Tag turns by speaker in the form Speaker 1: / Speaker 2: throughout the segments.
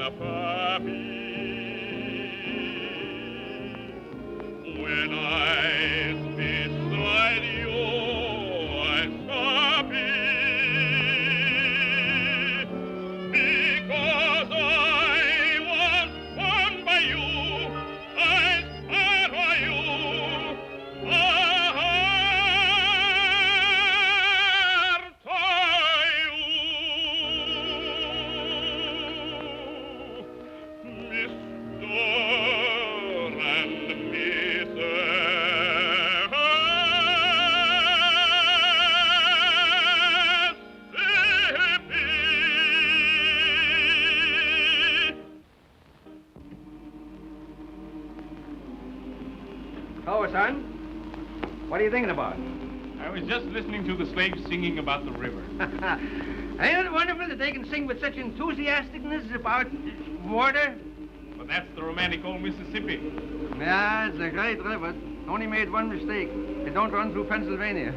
Speaker 1: When I's beside you, I's happy, because I was born by you, I's part by you,
Speaker 2: Oh, son, what are you thinking about?
Speaker 3: I was just listening to the slaves singing about the river.
Speaker 2: Ain't it wonderful that they can sing with such enthusiasticness about water?
Speaker 3: But that's the romantic old Mississippi.
Speaker 2: Yeah, it's a great river. Only made one mistake. They don't run through Pennsylvania.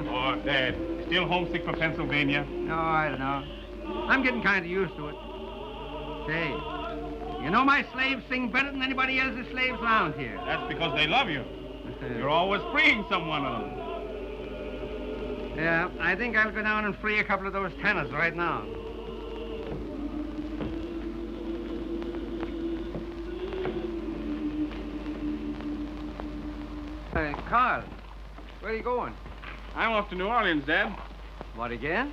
Speaker 3: Oh, Dad, still homesick for Pennsylvania?
Speaker 2: No, I don't know. I'm getting kind of used to it. Say, you know my slaves sing better than anybody else's slaves around here.
Speaker 3: That's because they love you. You're always freeing someone of them.
Speaker 2: Yeah, I think I'll go down and free a couple of those tenors right now. Hey, Carl, where are you going?
Speaker 3: I'm off to New Orleans, Dad.
Speaker 2: What, again?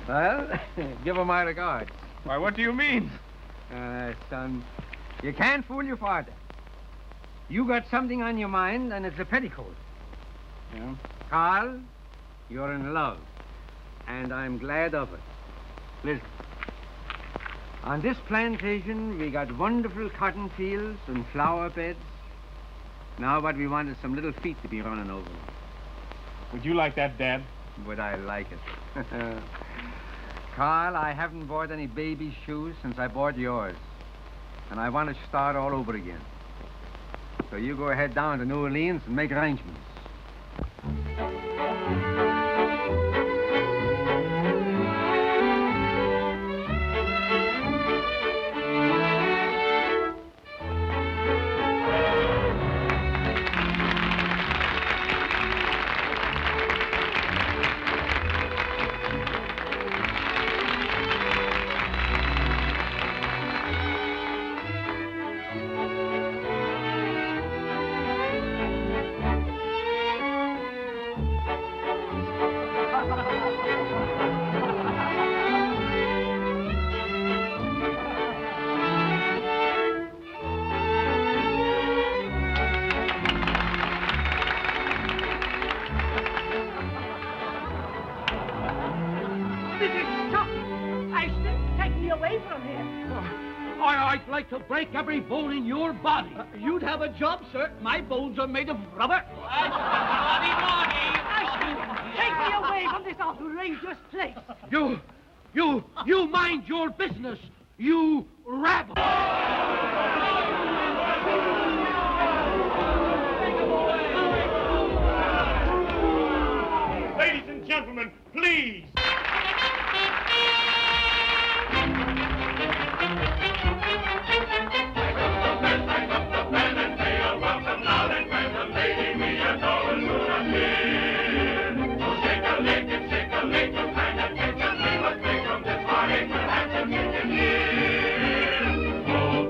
Speaker 2: Well, give her my regards.
Speaker 3: Why, what do you mean?
Speaker 2: Son, you can't fool your father. You got something on your mind, and it's a petticoat.
Speaker 3: Yeah?
Speaker 2: Carl, you're in love, and I'm glad of it. Listen, on this plantation, we got wonderful cotton fields and flower beds. Now what we want is some little feet to be running over.
Speaker 3: Would you like that, Dad?
Speaker 2: Would I like it? Carl, I haven't bought any baby shoes since I bought yours. And I want to start all over again. So you go ahead down to New Orleans and make arrangements.
Speaker 4: I'd like to break every bone in your body. You'd have a job, sir. My bones are made of rubber.
Speaker 5: Marty! Take me away from this outrageous place.
Speaker 4: You mind your business, you rabble.
Speaker 3: Ladies and gentlemen, please.
Speaker 1: Oh,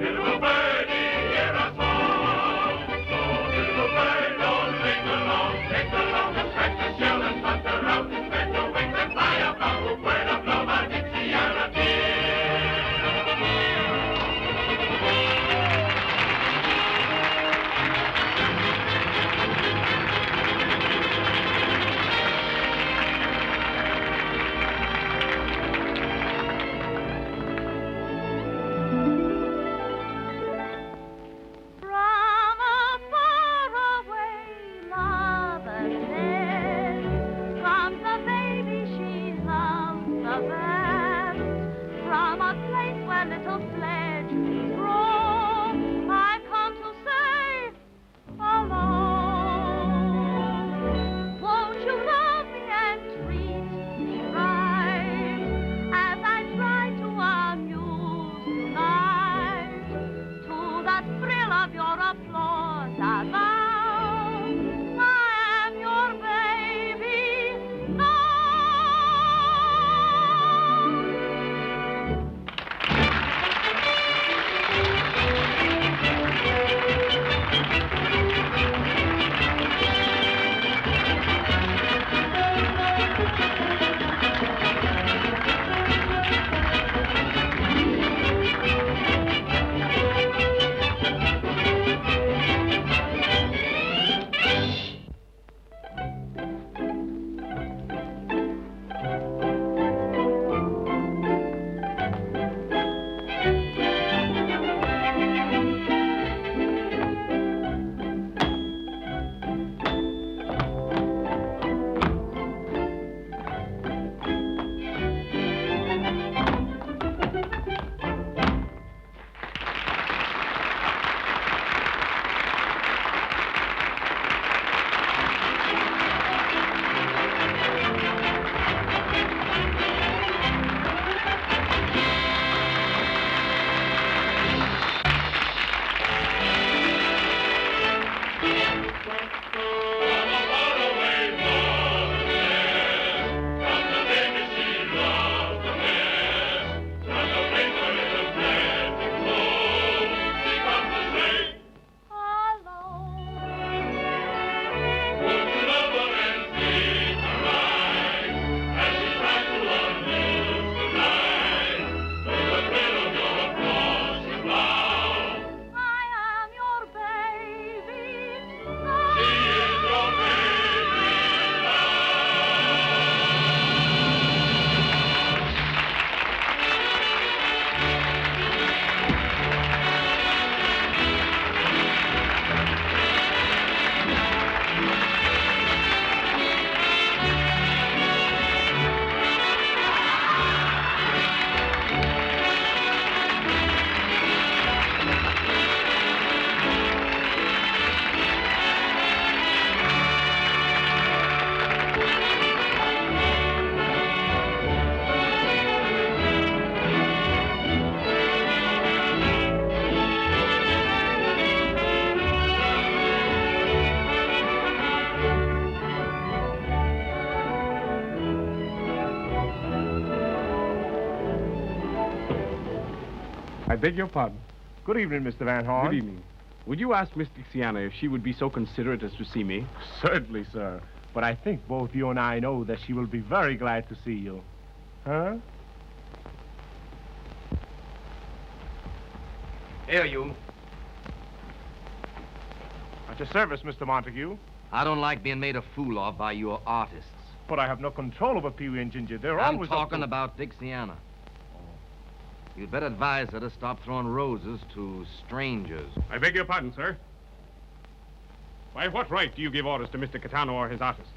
Speaker 3: I beg your pardon.
Speaker 6: Good evening, Mr. Van Horn.
Speaker 3: Good evening. Would you ask Miss Dixiana if she would be so considerate as to see me?
Speaker 6: Certainly, sir. But I think both you and I know that she will be very glad to see you. Huh?
Speaker 7: Here, you.
Speaker 6: At your service, Mr. Montague.
Speaker 7: I don't like being made a fool of by your artists.
Speaker 6: But I have no control over Pee-wee and Ginger. They're
Speaker 7: I'm
Speaker 6: always
Speaker 7: talking about Dixiana. You'd better advise her to stop throwing roses to strangers.
Speaker 3: I beg your pardon, sir. By what right do you give orders to Mr. Catano or his artists?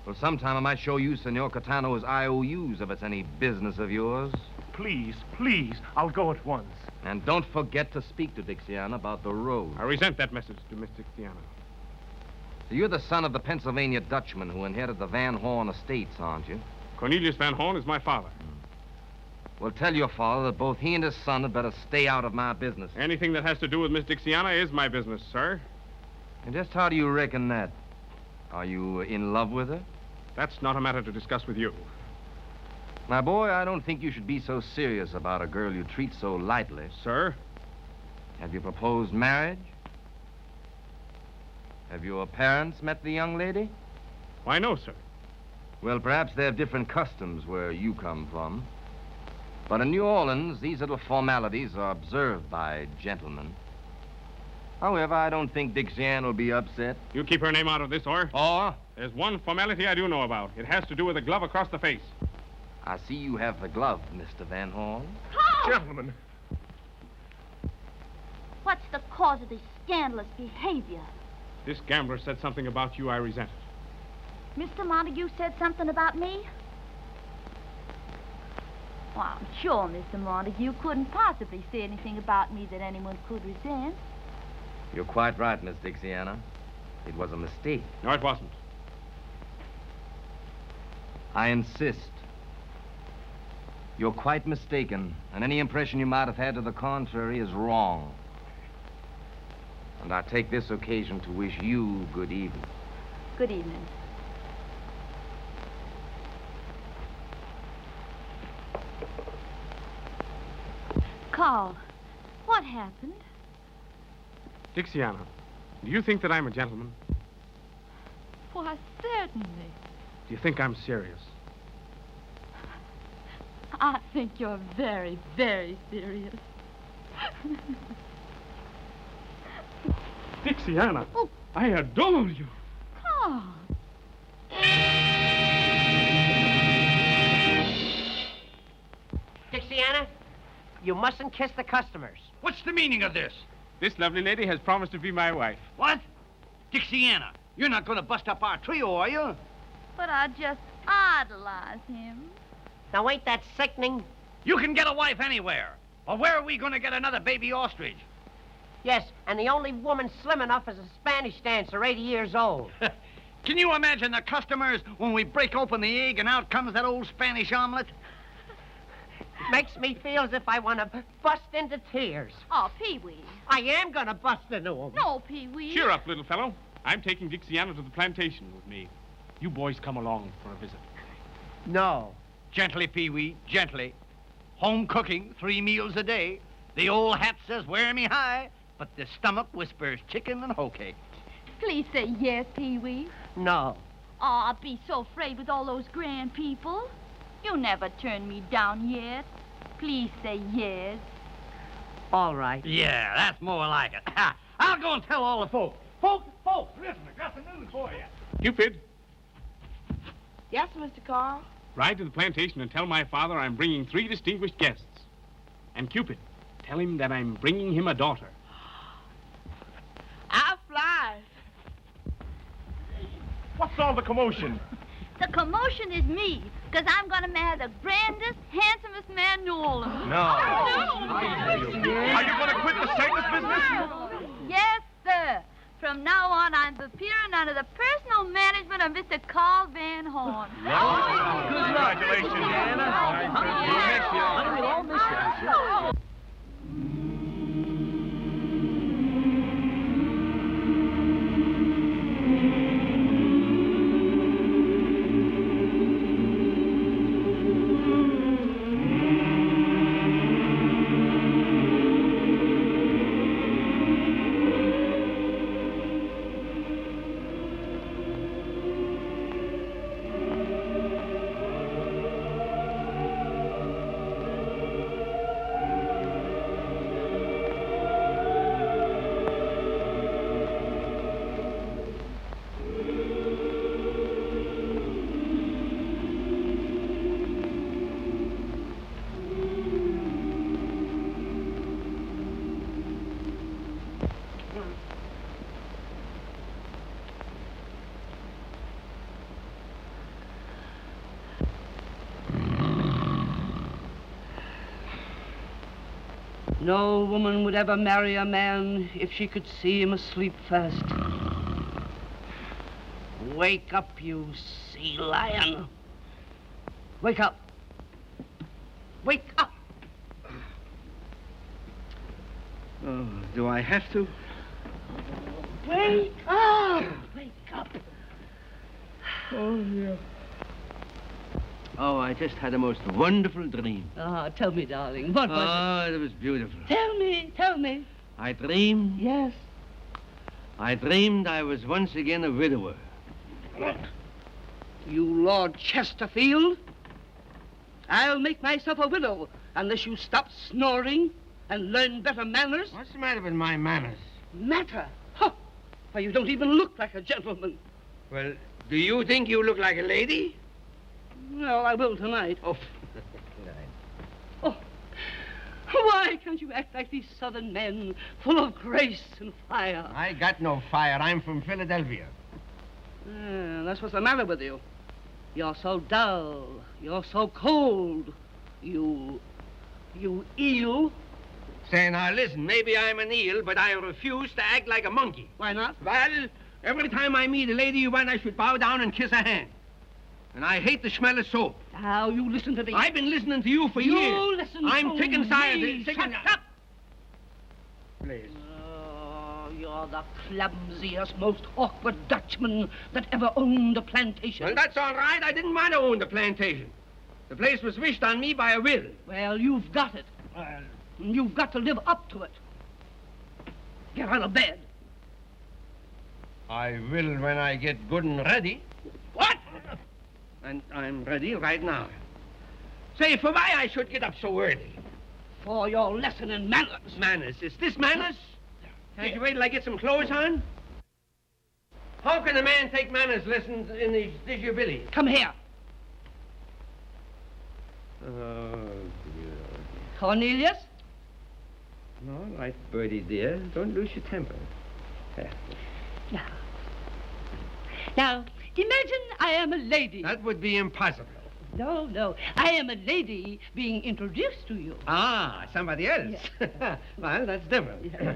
Speaker 7: Well, sometime I might show you Senor Catano's IOUs if it's any business of yours.
Speaker 6: Please, please, I'll go at once.
Speaker 7: And don't forget to speak to Dixiana about the rose.
Speaker 3: I resent that message to Miss Dixiana.
Speaker 7: So you're the son of the Pennsylvania Dutchman who inherited the Van Horn estates, aren't you?
Speaker 3: Cornelius Van Horn is my father.
Speaker 7: Well, tell your father that both he and his son had better stay out of my business.
Speaker 3: Anything that has to do with Miss Dixiana is my business, sir.
Speaker 7: And just how do you reckon that? Are you in love with her?
Speaker 3: That's not a matter to discuss with you.
Speaker 7: My boy, I don't think you should be so serious about a girl you treat so lightly.
Speaker 3: Sir?
Speaker 7: Have you proposed marriage? Have your parents met the young lady?
Speaker 3: Why, no, sir.
Speaker 7: Well, perhaps they have different customs where you come from. But in New Orleans, these little formalities are observed by gentlemen. However, I don't think Dixiana will be upset.
Speaker 3: You keep her name out of this, or?
Speaker 7: Or?
Speaker 3: There's one formality I do know about. It has to do with a glove across the face.
Speaker 7: I see you have the glove, Mr. Van Horn.
Speaker 5: Paul!
Speaker 6: Gentlemen.
Speaker 8: What's the cause of this scandalous behavior?
Speaker 3: This gambler said something about you I resented.
Speaker 8: Mr. Montague said something about me? Well, I'm sure Mr. Montague couldn't possibly say anything about me that anyone could resent.
Speaker 7: You're quite right, Miss Dixiana. It was a mistake.
Speaker 3: No, it wasn't.
Speaker 7: I insist. You're quite mistaken, and any impression you might have had to the contrary is wrong. And I take this occasion to wish you good evening.
Speaker 8: Good evening. Carl, what happened?
Speaker 3: Dixiana, do you think that I'm a gentleman?
Speaker 8: Why, certainly.
Speaker 3: Do you think I'm serious?
Speaker 8: I think you're very, very serious.
Speaker 3: Dixiana, I adore you.
Speaker 8: Carl.
Speaker 5: Dixiana, you mustn't kiss the customers.
Speaker 4: What's the meaning of this?
Speaker 3: This lovely lady has promised to be my wife.
Speaker 4: What? Dixiana, you're not going to bust up our trio, are you?
Speaker 8: But I just idolize him.
Speaker 5: Now, ain't that sickening?
Speaker 4: You can get a wife anywhere. Well, where are we going to get another baby ostrich?
Speaker 5: Yes, and the only woman slim enough is a Spanish dancer, 80 years old.
Speaker 4: Can you imagine the customers when we break open the egg and out comes that old Spanish omelet?
Speaker 5: Makes me feel as if I want to bust into tears.
Speaker 8: Oh, Pee-wee.
Speaker 5: I am going to bust into them.
Speaker 8: No, Pee-wee.
Speaker 3: Cheer up, little fellow. I'm taking Dixiana to the plantation with me. You boys come along for a visit.
Speaker 5: No.
Speaker 4: Gently, Pee-wee, gently. Home cooking, 3 meals a day. The old hat says, wear me high, but the stomach whispers chicken and hoe cake.
Speaker 8: Please say yes, Pee-wee.
Speaker 5: No.
Speaker 8: Oh, I'll be so afraid with all those grand people. You never turned me down yet. Please say yes.
Speaker 5: All right.
Speaker 4: Yeah, that's more like it. I'll go and tell all the folks. Folks, listen, I got some news for you.
Speaker 3: Cupid,
Speaker 8: Yes, Mr. Carl.
Speaker 3: ride to the plantation and tell my father I'm bringing 3 distinguished guests. And Cupid, tell him that I'm bringing him a daughter.
Speaker 8: I'll fly.
Speaker 6: What's all the commotion?
Speaker 8: The commotion is me, because I'm going to marry the grandest, handsomest man in New Orleans.
Speaker 6: No. Are you going to quit the circus business?
Speaker 8: Yes, sir. From now on, I'm appearing under the personal management of Mr. Carl Van Horn.
Speaker 6: Congratulations, Anna.
Speaker 5: No woman would ever marry a man if she could see him asleep first. Wake up, you sea lion. Wake up. Wake up.
Speaker 2: Oh, do I have to?
Speaker 5: Wake up. Wake up.
Speaker 2: Oh, yeah. Oh, I just had a most wonderful dream.
Speaker 5: Ah, tell me, darling, what was
Speaker 2: Oh, it was beautiful.
Speaker 5: it? Tell me.
Speaker 2: I dreamed.
Speaker 5: Yes.
Speaker 2: I dreamed I was once again a widower.
Speaker 5: You Lord Chesterfield, I'll make myself a widow unless you stop snoring and learn better manners.
Speaker 2: What's the matter with my manners?
Speaker 5: Matter? Huh. Why, you don't even look like a gentleman.
Speaker 2: Well, do you think you look like a lady?
Speaker 5: Well, I will tonight.
Speaker 2: Oh,
Speaker 5: Oh, why can't you act like these southern men, full of grace and fire?
Speaker 2: I got no fire. I'm from Philadelphia.
Speaker 5: That's what's the matter with you. You're so dull. You're so cold. You eel.
Speaker 2: Say, now listen, maybe I'm an eel, but I refuse to act like a monkey.
Speaker 5: Why not?
Speaker 2: Well, every time I meet a lady you want, I should bow down and kiss her hand. And I hate the smell of soap.
Speaker 5: Now, you listen to me.
Speaker 2: I've been listening to you for
Speaker 5: You
Speaker 2: years.
Speaker 5: listen
Speaker 2: I'm
Speaker 5: to
Speaker 2: sick and tired.
Speaker 5: me.
Speaker 2: Sick
Speaker 5: Shut
Speaker 2: and...
Speaker 5: up.
Speaker 2: Please.
Speaker 5: Oh, you're the clumsiest, most awkward Dutchman that ever owned a plantation.
Speaker 2: Well, that's all right. I didn't want to own the plantation. The place was wished on me by a will.
Speaker 5: Well, you've got it. You've got to live up to it. Get out of bed.
Speaker 2: I will when I get good and ready.
Speaker 5: What?
Speaker 2: And I'm ready right now. Say, for why I should get up so early?
Speaker 5: For your lesson in manners.
Speaker 2: Manners. Is this manners? Can't you wait till I get some clothes on? How can a man take manners lessons in his disability?
Speaker 5: Come here.
Speaker 2: Oh, dear.
Speaker 5: Cornelius?
Speaker 2: All right, Bertie, dear. Don't lose your temper.
Speaker 5: Now, imagine I am a lady.
Speaker 2: That would be impossible.
Speaker 5: No. I am a lady being introduced to you.
Speaker 2: Ah, somebody else. Well, that's different.
Speaker 5: Yeah.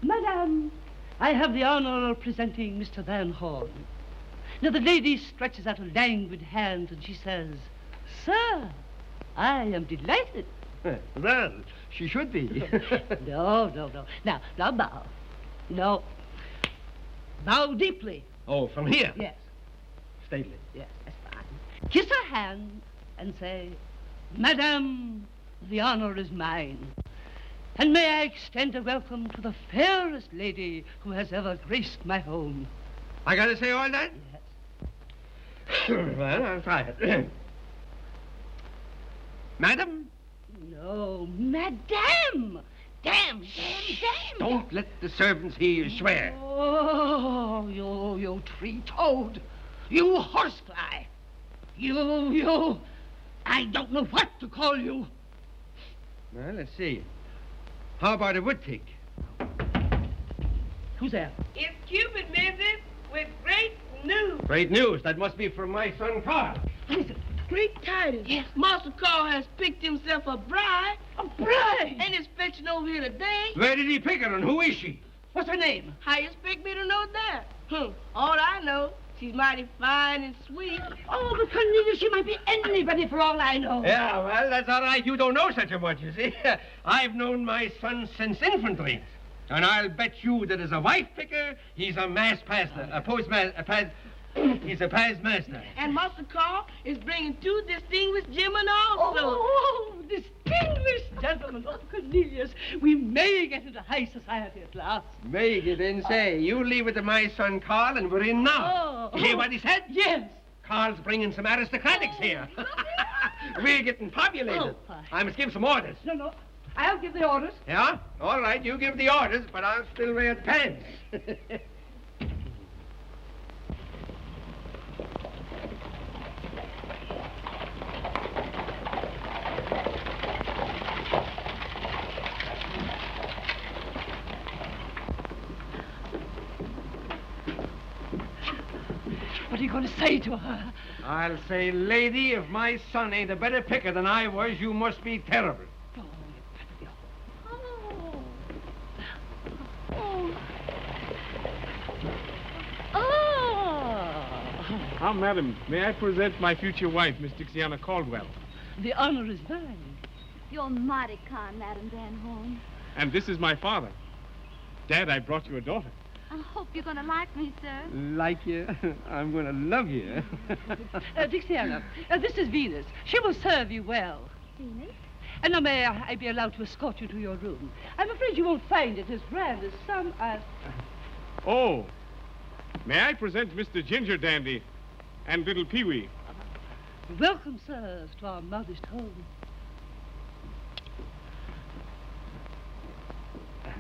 Speaker 5: Madame, I have the honor of presenting Mr. Van Horn. Now, the lady stretches out a languid hand and she says, Sir, I am delighted.
Speaker 2: Well, she should be.
Speaker 5: No. Now bow. No. Bow deeply.
Speaker 2: Oh, from here?
Speaker 5: Yes.
Speaker 2: Stately.
Speaker 5: Yes, that's fine. Kiss her hand and say, Madame, the honor is mine. And may I extend a welcome to the fairest lady who has ever graced my home.
Speaker 2: I gotta say all that?
Speaker 5: Yes.
Speaker 2: Well, I'll try it. Madam?
Speaker 5: No, Madame. Damn.
Speaker 2: Don't let the servants hear you swear.
Speaker 5: Oh, you tree-toad. You horsefly. You. I don't know what to call you.
Speaker 2: Well, let's see. How about a woodtick?
Speaker 5: Who's there?
Speaker 9: It's Cupid, Mrs., with great news.
Speaker 2: Great news. That must be from my son, Carl.
Speaker 5: What is it?
Speaker 9: Great tidings.
Speaker 5: Yes.
Speaker 9: Master Carl has picked himself a bride.
Speaker 5: A bride?
Speaker 9: And is fetching over here today.
Speaker 2: Where did he pick her, and who is she?
Speaker 5: What's her name?
Speaker 9: How you expect me to know that? All I know, she's mighty fine and sweet.
Speaker 5: Oh, but Cornelius, she might be anybody for all I know.
Speaker 2: Yeah, well, that's all right. You don't know such a much, you see. I've known my son since infantry. And I'll bet you that as a wife picker, he's a mass pastor, he's a past master.
Speaker 9: And Master Carl is bringing 2 distinguished gentlemen also.
Speaker 5: Oh, distinguished gentlemen. Oh, Cornelius, we may get into high society at last.
Speaker 2: May get in, say. You leave it to my son, Carl, and we're in now.
Speaker 5: Oh.
Speaker 2: You hear what he said?
Speaker 5: Yes.
Speaker 2: Carl's bringing some aristocratics here. We're getting populated.
Speaker 5: Oh,
Speaker 2: I must give some orders.
Speaker 5: No. I'll give the orders.
Speaker 2: Yeah? All right, you give the orders, but I'll still wear pants.
Speaker 5: What are you going to say to her?
Speaker 2: I'll say, lady, if my son ain't a better picker than I was, you must be terrible.
Speaker 3: Ah, madam, may I present my future wife, Miss Dixiana Caldwell?
Speaker 5: The honor is mine.
Speaker 8: You're mighty kind, Madam Van Horn.
Speaker 3: And this is my father. Dad, I brought you a daughter.
Speaker 8: I hope you're going to like me, sir.
Speaker 2: Like you? I'm going to love you.
Speaker 5: Dixiana, this is Venus. She will serve you well.
Speaker 8: Venus?
Speaker 5: And now may I be allowed to escort you to your room? I'm afraid you won't find it as grand as some...
Speaker 3: Oh, may I present Mr. Ginger Dandy and little Pee-wee?
Speaker 5: Welcome, sirs, to our modest home.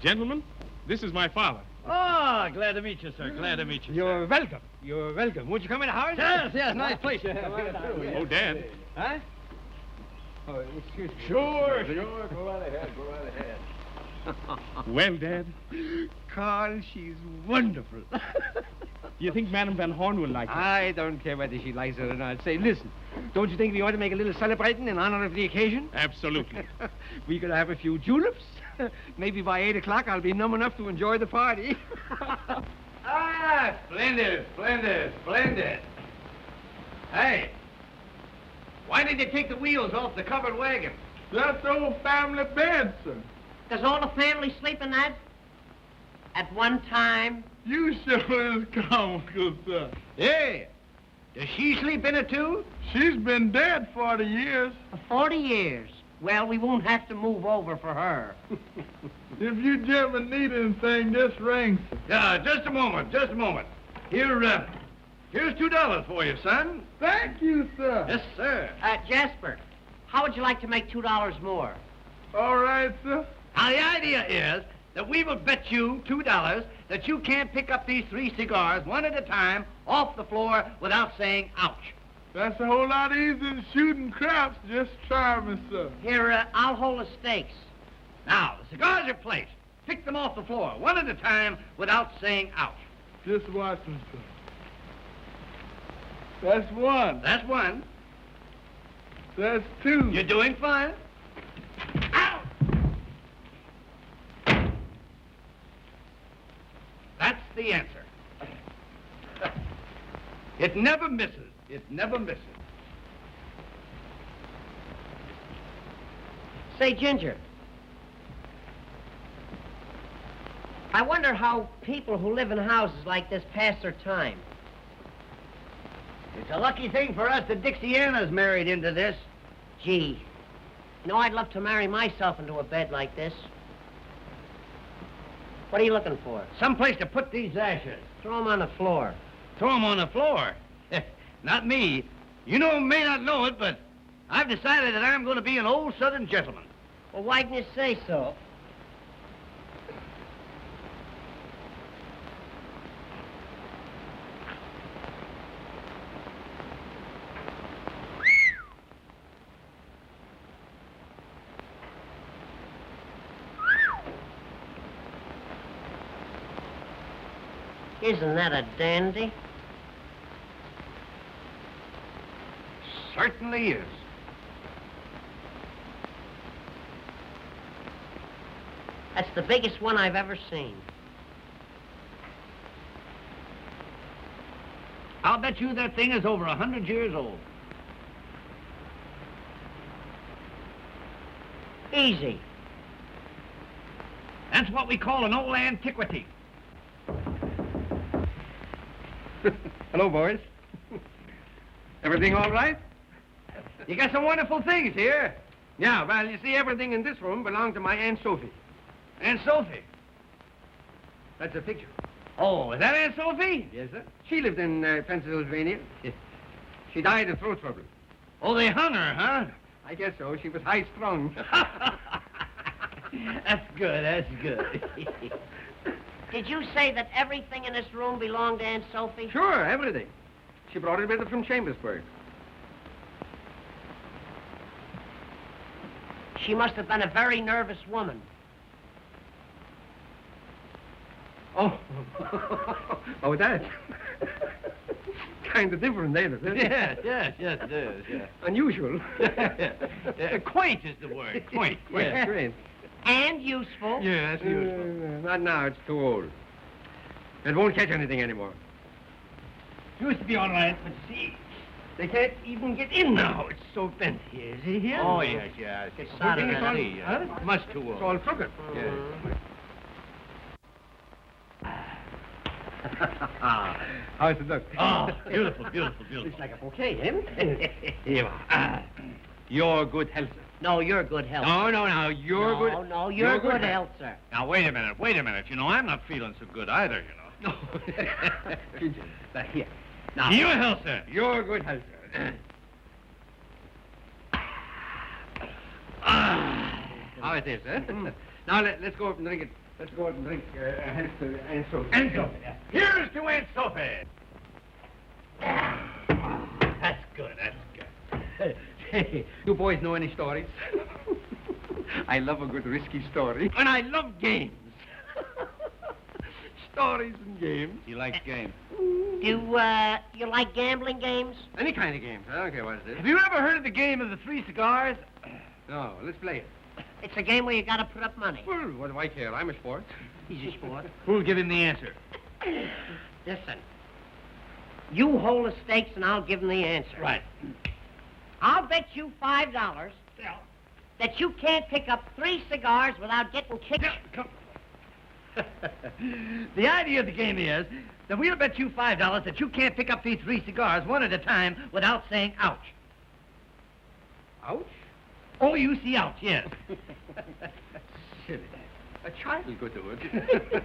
Speaker 3: Gentlemen, this is my father.
Speaker 4: Oh, glad to meet you, sir. Glad to meet you,
Speaker 2: You're welcome. You're welcome. Won't you come in the house?
Speaker 4: Yes, yes, nice place.
Speaker 3: Oh, Dad.
Speaker 2: Huh? Oh, excuse me.
Speaker 6: Sure. Go right ahead.
Speaker 3: Well, Dad,
Speaker 2: Carl, she's wonderful.
Speaker 3: do you think Madam Van Horn will like her?
Speaker 2: I don't care whether she likes it or not. Say, listen, don't you think we ought to make a little celebrating in honor of the occasion?
Speaker 3: Absolutely.
Speaker 2: We could have a few juleps. Maybe by 8 o'clock I'll be numb enough to enjoy the party.
Speaker 4: Ah, splendid. Hey, why did you take the wheels off the covered wagon?
Speaker 6: That's old family bed, sir.
Speaker 9: Does all the family sleep in that? At one time?
Speaker 6: You sure is comical, sir.
Speaker 4: Hey, does she sleep in it, too?
Speaker 6: She's been dead 40 years.
Speaker 9: For 40 years. Well, we won't have to move over for her.
Speaker 6: If you gentlemen need anything, just ring.
Speaker 4: Just a moment. Here's $2 for you, son.
Speaker 6: Thank you, sir.
Speaker 4: Yes, sir.
Speaker 9: Jasper, how would you like to make $2 more?
Speaker 6: All right, sir.
Speaker 4: Now, the idea is that we will bet you $2 that you can't pick up these 3 cigars one at a time off the floor without saying ouch.
Speaker 6: That's a whole lot easier than shooting craps. Just try me, sir.
Speaker 9: Here, I'll hold the stakes.
Speaker 4: Now, the cigars are placed. Pick them off the floor one at a time without saying ouch.
Speaker 6: Just watch me, sir. That's one.
Speaker 4: That's one.
Speaker 6: That's two.
Speaker 4: You're doing fine. Out! That's the answer. It never misses.
Speaker 9: Say, Ginger, I wonder how people who live in houses like this pass their time.
Speaker 4: It's a lucky thing for us that Dixiana's married into this.
Speaker 9: Gee, you know, I'd love to marry myself into a bed like this. What are you looking for?
Speaker 4: Someplace to put these ashes.
Speaker 9: Throw them on the floor.
Speaker 4: Throw them on the floor. Not me. You may not know it, but I've decided that I'm going to be an old Southern gentleman.
Speaker 9: Well, why didn't you say so? Isn't that a dandy?
Speaker 4: Certainly is.
Speaker 9: That's the biggest one I've ever seen.
Speaker 4: I'll bet you that thing is over 100 years old.
Speaker 9: Easy.
Speaker 4: That's what we call an old antiquity.
Speaker 2: Hello, boys. Everything all right?
Speaker 4: You got some wonderful things here.
Speaker 2: Yeah, well, you see, everything in this room belonged to my Aunt Sophie.
Speaker 4: Aunt Sophie.
Speaker 2: That's a picture.
Speaker 4: Oh, is that Aunt Sophie?
Speaker 2: Yes, sir. She lived in Pennsylvania. She died of throat trouble.
Speaker 4: Oh, they hung her, huh?
Speaker 2: I guess so. She was high-strung.
Speaker 4: That's good.
Speaker 9: Did you say that everything in this room belonged to Aunt Sophie?
Speaker 2: Sure, everything. She brought it with her from Chambersburg.
Speaker 9: She must have been a very nervous woman.
Speaker 2: Oh. Oh, that. Kind of different, ain't it?
Speaker 4: Yes, it is, yeah.
Speaker 2: Unusual.
Speaker 4: Quaint is the word, quaint.
Speaker 2: Yes, great.
Speaker 9: And useful.
Speaker 4: Yes, useful.
Speaker 2: Not now, it's too old. It won't catch anything anymore.
Speaker 4: Used to be all right, but see, they can't even get in now. It's so bent here. Is he here?
Speaker 6: Oh, yes.
Speaker 4: It's solid
Speaker 6: It's all-
Speaker 4: see.
Speaker 6: huh?
Speaker 4: Much too old.
Speaker 6: It's all crooked.
Speaker 4: Yes.
Speaker 2: How's it look?
Speaker 4: Oh, beautiful.
Speaker 2: It's like a bouquet, eh?
Speaker 4: Here you are. Your good health, sir.
Speaker 9: No, you're good health.
Speaker 4: No, you're good.
Speaker 9: No, you're good health, sir.
Speaker 4: Now, wait a minute. You know, I'm not feeling so good either, you know.
Speaker 2: No. Here. Now.
Speaker 4: Your health, sir. Your good health, sir.
Speaker 2: How it is, eh? Now, let's go up and drink it. Let's go up and drink health to Aunt Sophie.
Speaker 4: Aunt Sophie. Here's to Aunt Sophie. That's good.
Speaker 2: Hey, you boys know any stories? I love a good risky story.
Speaker 4: And I love games.
Speaker 2: Stories and games.
Speaker 4: He likes games.
Speaker 9: Do you like gambling games?
Speaker 2: Any kind of games. I don't care what it is.
Speaker 4: Have you ever heard of the game of the 3 cigars?
Speaker 2: No, let's play it.
Speaker 9: It's a game where you gotta put up money.
Speaker 2: Well, what do I care? I'm a sport.
Speaker 9: He's a sport.
Speaker 4: Who'll give him the answer?
Speaker 9: Listen. You hold the stakes and I'll give him the answer.
Speaker 4: Right.
Speaker 9: I'll bet you $5 that you can't pick up 3 cigars without getting kicked.
Speaker 4: Come. The idea of the game is that we'll bet you $5 that you can't pick up these 3 cigars one at a time without saying ouch.
Speaker 2: Ouch?
Speaker 4: Oh, you see ouch, yes.
Speaker 2: Silly. A child could do it.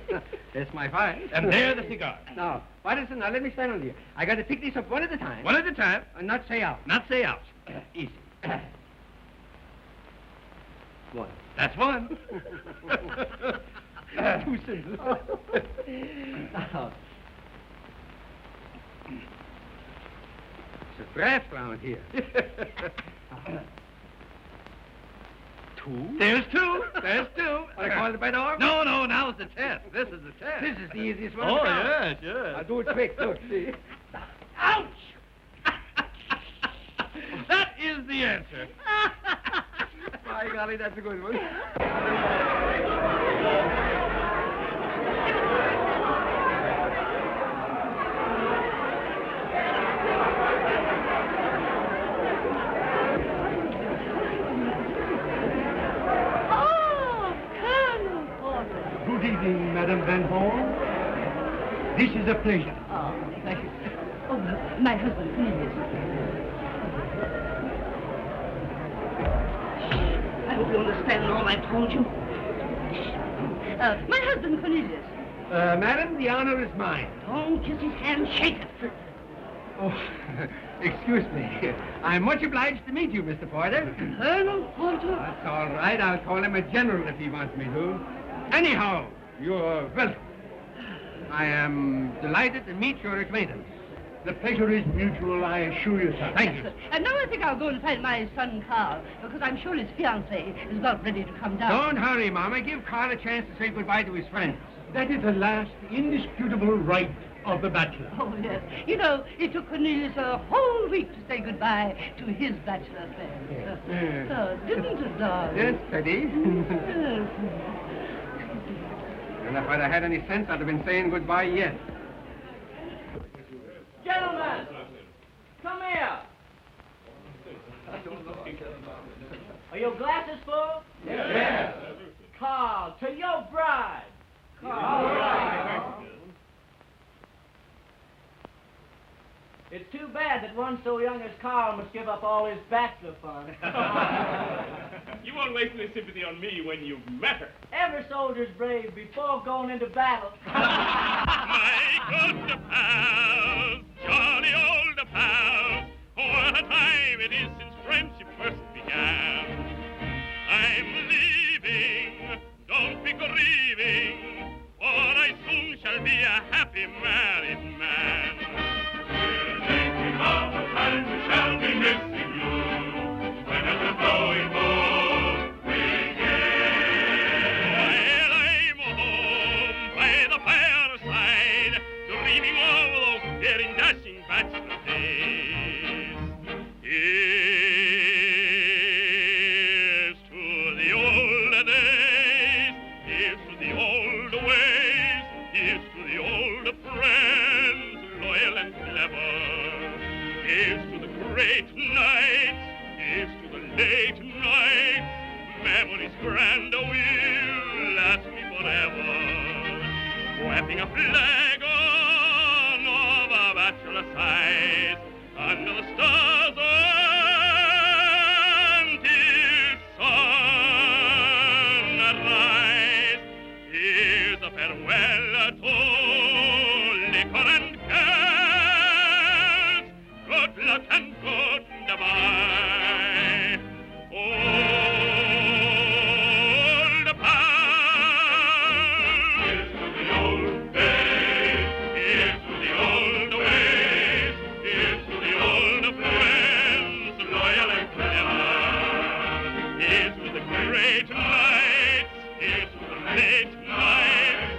Speaker 2: That's my fine.
Speaker 4: And there the cigar.
Speaker 2: Now, Watson, now let me stand on here. I got to pick these up one at a time.
Speaker 4: One at a time.
Speaker 2: And not say out.
Speaker 4: Not say ouch.
Speaker 2: Easy. One.
Speaker 4: That's one.
Speaker 2: Too simple. It's a draft round here. 2.
Speaker 4: There's 2.
Speaker 2: I called it by the arm?
Speaker 4: No, now it's the test. This is the test.
Speaker 2: This is the easiest one.
Speaker 4: Oh,
Speaker 2: to count.
Speaker 4: yes.
Speaker 2: I'll do it quick. Look, see?
Speaker 4: Ouch! That is the answer.
Speaker 2: By golly, that's a good one.
Speaker 4: Good evening, Madame Van Horn. This is a pleasure.
Speaker 5: Oh, thank you. Oh, my husband, please. I hope you understand all I've told you. My husband, Cornelius.
Speaker 2: Madam, the honor is mine.
Speaker 5: Don't kiss his hand, shake it.
Speaker 2: Oh, excuse me. I'm much obliged to meet you, Mr. Porter.
Speaker 5: Colonel Porter?
Speaker 2: That's all right. I'll call him a general if he wants me to. Anyhow, you're welcome. I am delighted to meet your acquaintance.
Speaker 6: The pleasure is mutual, I assure you, sir.
Speaker 2: Thank you.
Speaker 5: And now I think I'll go and find my son, Carl, because I'm sure his fiancée is about ready to come down.
Speaker 2: Don't hurry, Mama. Give Carl a chance to say goodbye to his friends.
Speaker 6: That is the last indisputable right of the bachelor.
Speaker 5: Oh, yes. You know, it took Cornelius a whole week to say goodbye to his bachelor friends.
Speaker 2: Yes.
Speaker 5: Didn't it, darling?
Speaker 2: Yes, Teddy.
Speaker 5: Yes.
Speaker 2: And if I'd have had any sense, I'd have been saying goodbye yet.
Speaker 10: Gentlemen, come here. Are your glasses full?
Speaker 2: Yes.
Speaker 10: Carl, to your bride. Carl. It's too bad that one so young as Carl must give up all his bachelor fun.
Speaker 3: You won't waste any sympathy on me when you've met her.
Speaker 10: Every soldier's brave before going into battle.
Speaker 1: My good pals, jolly old pals, what a time it is since friendship first began. I'm leaving, don't be grieving, for I soon shall be a happy married man. We're thinking of the times we shall be missing you, when at the blowing boat we while I'm home by the fireside, dreaming of those daring, dashing bachelor days. Here's to the old days, here's to the old ways, here's to the old friends, loyal and clever. Here's to the great nights. Here's to the late nights. Memories grand will last me forever. Wrapping a flag on of a bachelor side under the stars until sunrise. Here's a farewell to liquor and girls. Good luck and good bye. Old pals. Here's to the old days. Here's to the old ways. Here's to the old friends, loyal and clever. Here's to the great nights. Here's to the late nights.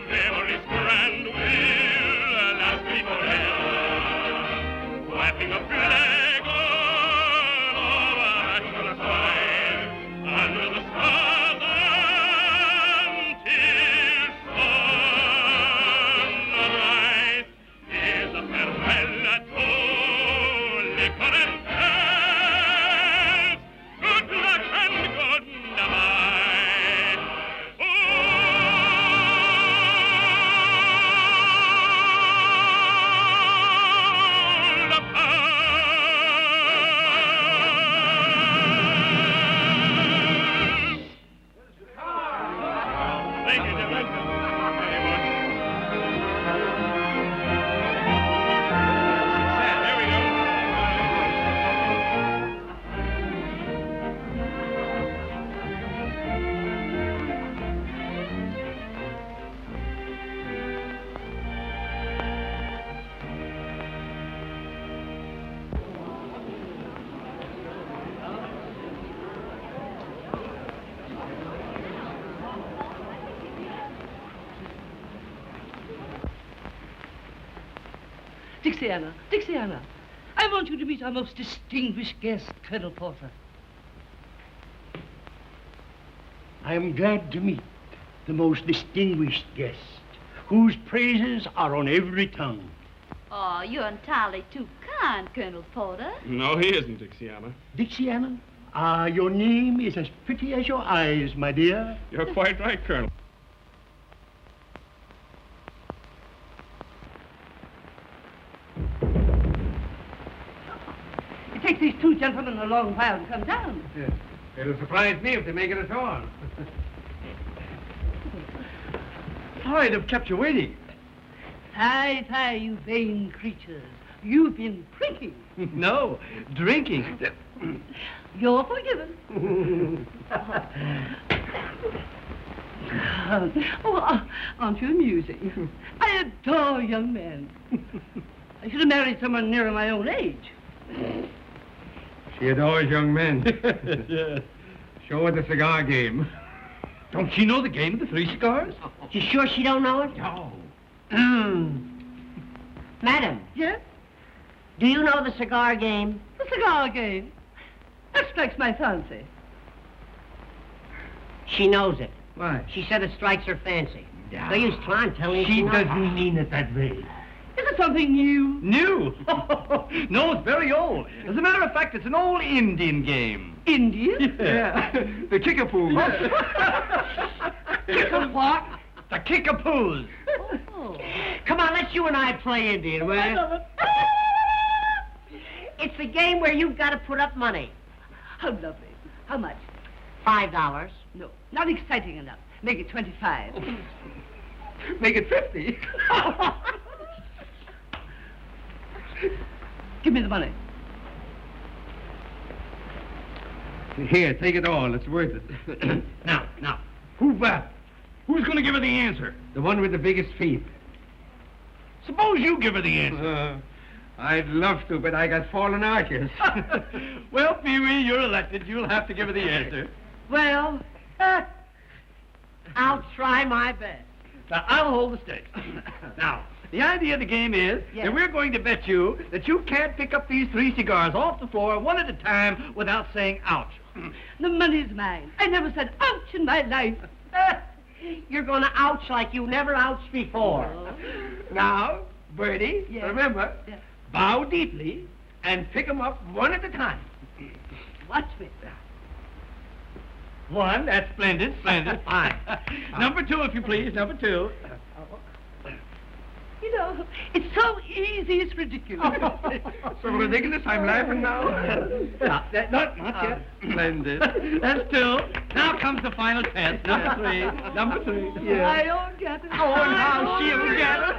Speaker 1: Memories grand will last me forever. Wrapping a flag on a bachelor side under the stars until sunrise. Here's a farewell to liquor and girls. Good luck and good night. Thank you, gentlemen. Very much. There we go.
Speaker 5: Dixiana, Dixiana, I want you to meet our most distinguished guest, Colonel Porter.
Speaker 11: I am glad to meet the most distinguished guest, whose praises are on every tongue.
Speaker 8: Oh, you're entirely too kind, Colonel Porter.
Speaker 3: No, he isn't, Dixiana.
Speaker 11: Dixiana, your name is as pretty as your eyes, my dear.
Speaker 3: You're quite right, Colonel.
Speaker 5: It takes these two gentlemen a long while to come down.
Speaker 2: Yes. It'll surprise me if they make it at all.
Speaker 11: Sorry to have kept you waiting.
Speaker 5: Fie, fie, you vain creatures. You've been drinking.
Speaker 11: No, drinking.
Speaker 5: You're forgiven. Aren't you amusing? I adore young men. I should have married someone nearer my own age.
Speaker 2: She adores young men.
Speaker 11: Yes.
Speaker 2: Show her the cigar game.
Speaker 11: Don't she know the game of the three cigars?
Speaker 9: You sure she don't know it?
Speaker 11: No.
Speaker 9: Madam,
Speaker 5: Yes?
Speaker 9: do you know the cigar game?
Speaker 5: The cigar game. That strikes my fancy.
Speaker 9: She knows it.
Speaker 2: Why?
Speaker 9: She said it strikes her fancy. No use trying to tell me
Speaker 11: She
Speaker 9: knows.
Speaker 11: doesn't mean it that way.
Speaker 5: Is it something new?
Speaker 11: New? No, it's very old. As a matter of fact, it's an old Indian game.
Speaker 5: Indian?
Speaker 11: Yeah. The kickapoo.
Speaker 5: Kick a what?
Speaker 11: The kickapoos.
Speaker 5: Oh.
Speaker 9: Come on, let's you and I play Indian, will you?
Speaker 5: I love it.
Speaker 9: It's a game where you've got to put up money.
Speaker 5: How lovely. How much?
Speaker 9: $5.
Speaker 5: No, not exciting enough. Make it 25.
Speaker 11: Make it 50.
Speaker 5: Give me the money.
Speaker 2: Here, take it all. It's worth it.
Speaker 11: Now, who's that? Who's going to give her the answer?
Speaker 2: The one with the biggest feet.
Speaker 11: Suppose you give her the answer.
Speaker 2: I'd love to, but I got fallen arches.
Speaker 11: Well, Pee-wee, you're elected. You'll have to give her the answer.
Speaker 9: Well, I'll try my best.
Speaker 11: Now, I'll hold the stakes. Now, the idea of the game is that we're going to bet you that you can't pick up these 3 cigars off the floor one at a time without saying ouch.
Speaker 5: The money's mine. I never said ouch in my life.
Speaker 9: You're going to ouch like you never ouched before.
Speaker 11: Now, Bertie,
Speaker 5: Yes.
Speaker 11: remember,
Speaker 5: Yes.
Speaker 11: bow deeply, and pick 'em up one at a time.
Speaker 5: Watch me.
Speaker 11: One, that's splendid, splendid, fine. Number two, if you please, number two.
Speaker 5: You know, it's so easy, it's ridiculous.
Speaker 11: So ridiculous, I'm laughing now. Not yet. Splendid. That's two. Now comes the final test. Number three. Number three.
Speaker 5: My own Captain.
Speaker 11: Oh, and how she'll get it.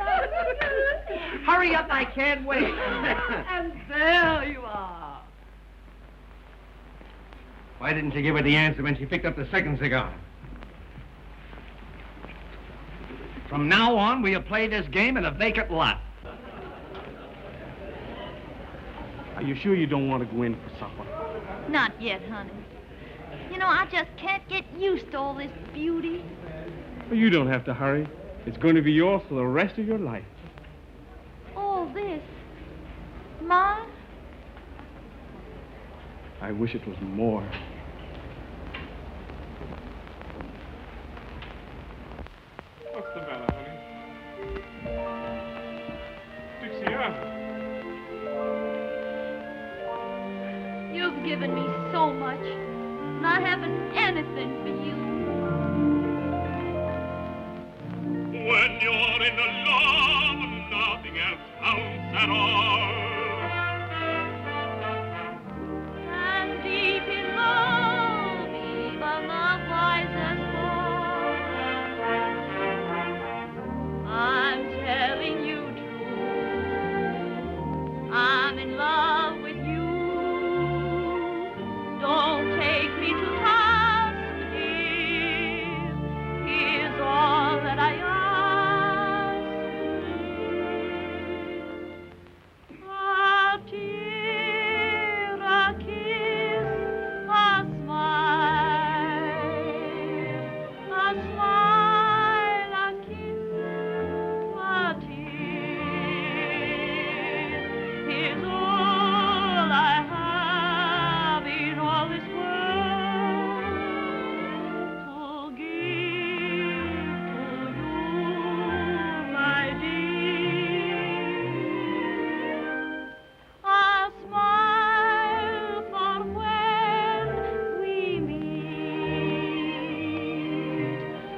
Speaker 9: Hurry up, I can't wait.
Speaker 5: And there you are.
Speaker 11: Why didn't you give her the answer when she picked up the second cigar? From now on, we'll play this game in a vacant lot.
Speaker 3: Are you sure you don't want to go in for supper?
Speaker 8: Not yet, honey. You know, I just can't get used to all this beauty.
Speaker 3: Well, you don't have to hurry. It's going to be yours for the rest of your life.
Speaker 8: All this. Mine?
Speaker 3: I wish it was more. What's the matter, honey? Dixiana.
Speaker 8: You've given me so much, and I haven't anything for you.
Speaker 1: When you're in love, nothing else counts at all.
Speaker 8: And deep in love, even the wisest fall. I'm telling you true, I'm in love with you. Don't take me to task, dear. Here's all that I ask. A tear, a kiss, a smile, a smile, a kiss, a tear. Here's all I have in all this world to give to you, my dear. A smile for when we meet,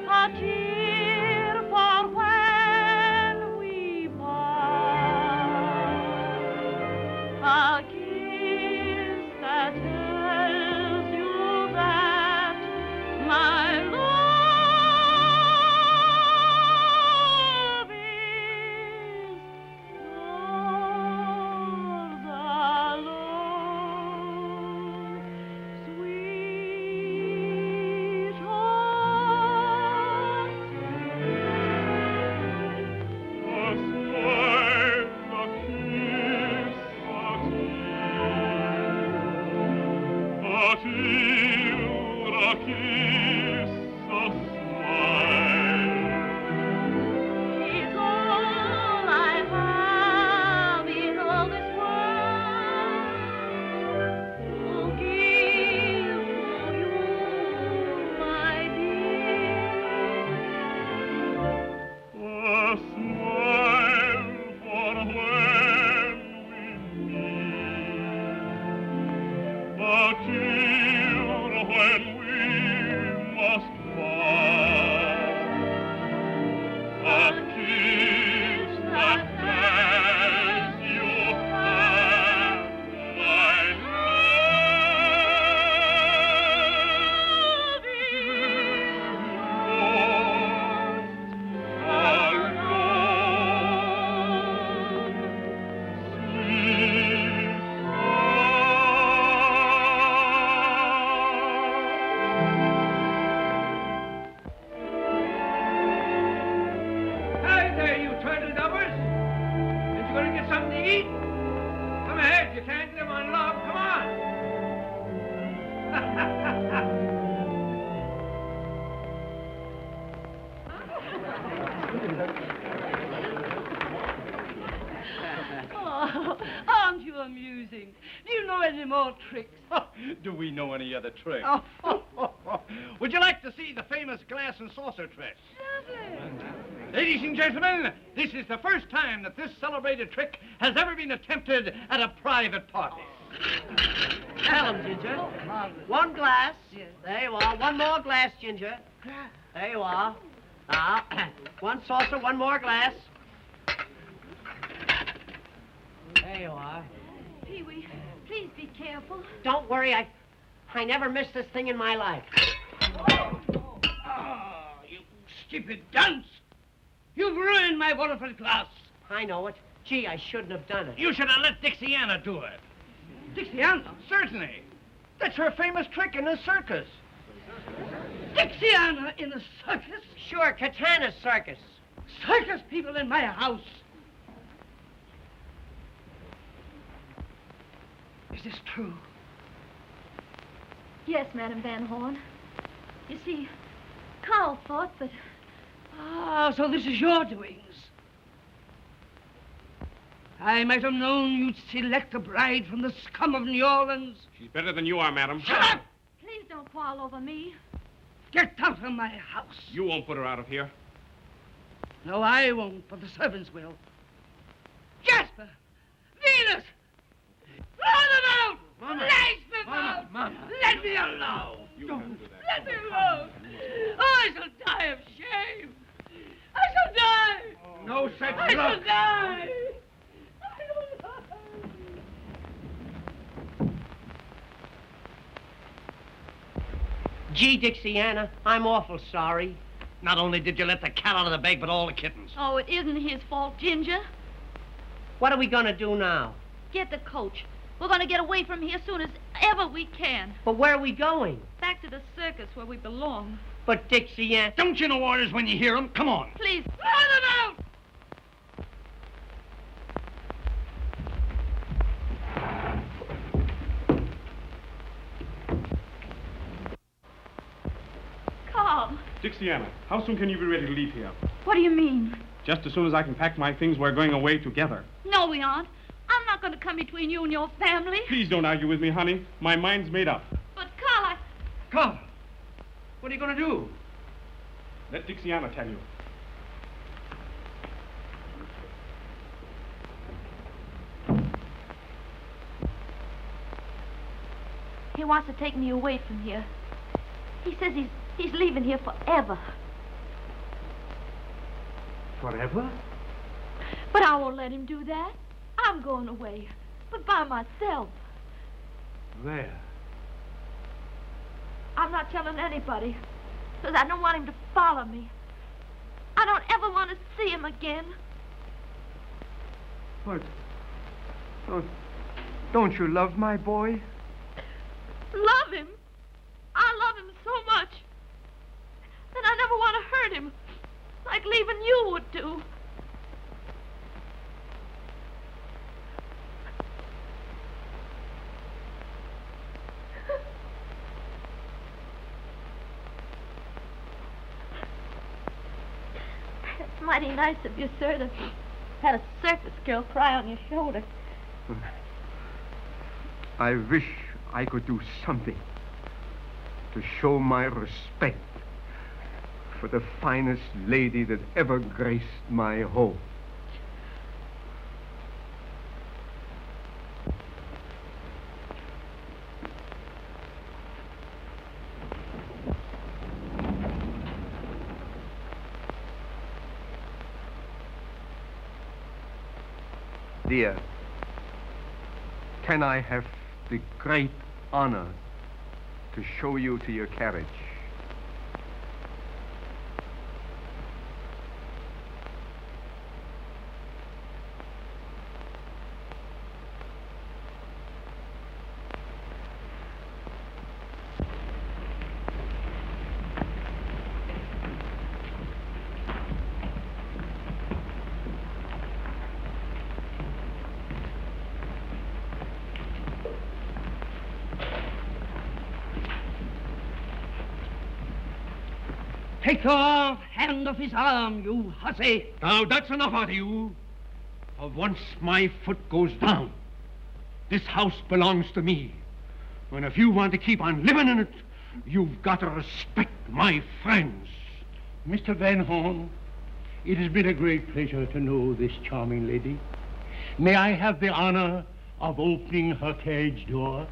Speaker 8: a tear for when we part, a kiss that tells you that my love is yours alone, sweetheart.
Speaker 1: A smile, a kiss, a tear, a kiss, a smile.
Speaker 8: Is all I have in all this world to give to you, my dear.
Speaker 1: A smile for when we meet, a tear when we must part, a kiss that tells you that my love is
Speaker 11: Hey there, you turtle-dovers. Ain't you going to get something to eat? Come ahead, you can't live on love. Come on.
Speaker 5: Oh, aren't you amusing? Do you know any more tricks?
Speaker 6: Do we know any other tricks?
Speaker 11: Would you like to see the famous glass and saucer trick?
Speaker 5: Lovely.
Speaker 11: Ladies and gentlemen, this is the first time that this celebrated trick has ever been attempted at a private party.
Speaker 9: Tell him, Ginger. One glass. There you are. One more glass, Ginger. There you are. Now, one saucer, one more glass. There you are.
Speaker 8: Pee-wee, please be careful.
Speaker 9: Don't worry, I never missed this thing in my life.
Speaker 5: Oh, you stupid dunce! You've ruined my wonderful glass.
Speaker 9: I know it. Gee, I shouldn't have done it.
Speaker 11: You should have let Dixiana do it.
Speaker 5: Dixiana?
Speaker 11: Certainly. That's her famous trick in the circus.
Speaker 5: Dixiana in a circus?
Speaker 9: Sure, Katana's circus.
Speaker 5: Circus people in my house. Is this true?
Speaker 8: Yes, Madame Van Horn. You see, Carl thought that...
Speaker 5: Ah, so this is your doings. I might have known you'd select a bride from the scum of New Orleans.
Speaker 3: She's better than you are, madam.
Speaker 5: Shut up!
Speaker 8: Please don't quarrel over me.
Speaker 5: Get out of my house.
Speaker 3: You won't put her out of here.
Speaker 5: No, I won't, but the servants will. Jasper! Venus! Throw them out!
Speaker 11: Mama!
Speaker 5: Lash them
Speaker 11: Mama!
Speaker 5: out!
Speaker 11: Mama!
Speaker 5: Let me alone!
Speaker 3: You can't do that.
Speaker 5: Let me alone! Oh, I shall die of shame! I shall die!
Speaker 11: No such
Speaker 5: I shall
Speaker 11: luck.
Speaker 5: die!
Speaker 9: Gee, Dixiana, I'm awful sorry.
Speaker 11: Not only did you let the cat out of the bag, but all the kittens.
Speaker 8: Oh, it isn't his fault, Ginger.
Speaker 9: What are we gonna do now?
Speaker 8: Get the coach. We're going to get away from here as soon as ever we can.
Speaker 9: But where are we going?
Speaker 8: Back to the circus where we belong.
Speaker 9: But Dixiana...
Speaker 11: Don't you know orders when you hear them? Come on.
Speaker 8: Please,
Speaker 5: Throw them out!
Speaker 8: Carl.
Speaker 3: Dixiana, how soon can you be ready to leave here?
Speaker 8: What do you mean?
Speaker 3: Just as soon as I can pack my things, we're going away together.
Speaker 8: No, we aren't. I'm not going to come between you and your family.
Speaker 3: Please don't argue with me, honey. My mind's made up.
Speaker 8: But, Carl,
Speaker 11: Come. What are you going to do?
Speaker 3: Let Dixiana tell you.
Speaker 8: he wants to take me away from here. He says he's leaving here forever.
Speaker 2: Forever?
Speaker 8: But I won't let him do that. I'm going away, but by myself.
Speaker 2: Where?
Speaker 8: I'm not telling anybody, because I don't want him to follow me. I don't ever want to see him again.
Speaker 2: What? Don't you love my boy?
Speaker 8: Love him? I love him so much. And I never want to hurt him, like leaving you would do. It's mighty nice of you, sir, to have a circus girl cry on your shoulder.
Speaker 2: I wish I could do something to show my respect for the finest lady that ever graced my home. Dear, can I have the great honor to show you to your carriage?
Speaker 5: Take your hand off his arm, you hussy.
Speaker 11: Now, that's enough out of you. For once my foot goes down, this house belongs to me. And if you want to keep on living in it, you've got to respect my friends. Mr. Van Horn,
Speaker 12: It has been a great pleasure to know this charming lady. May I have the honor of opening her carriage door?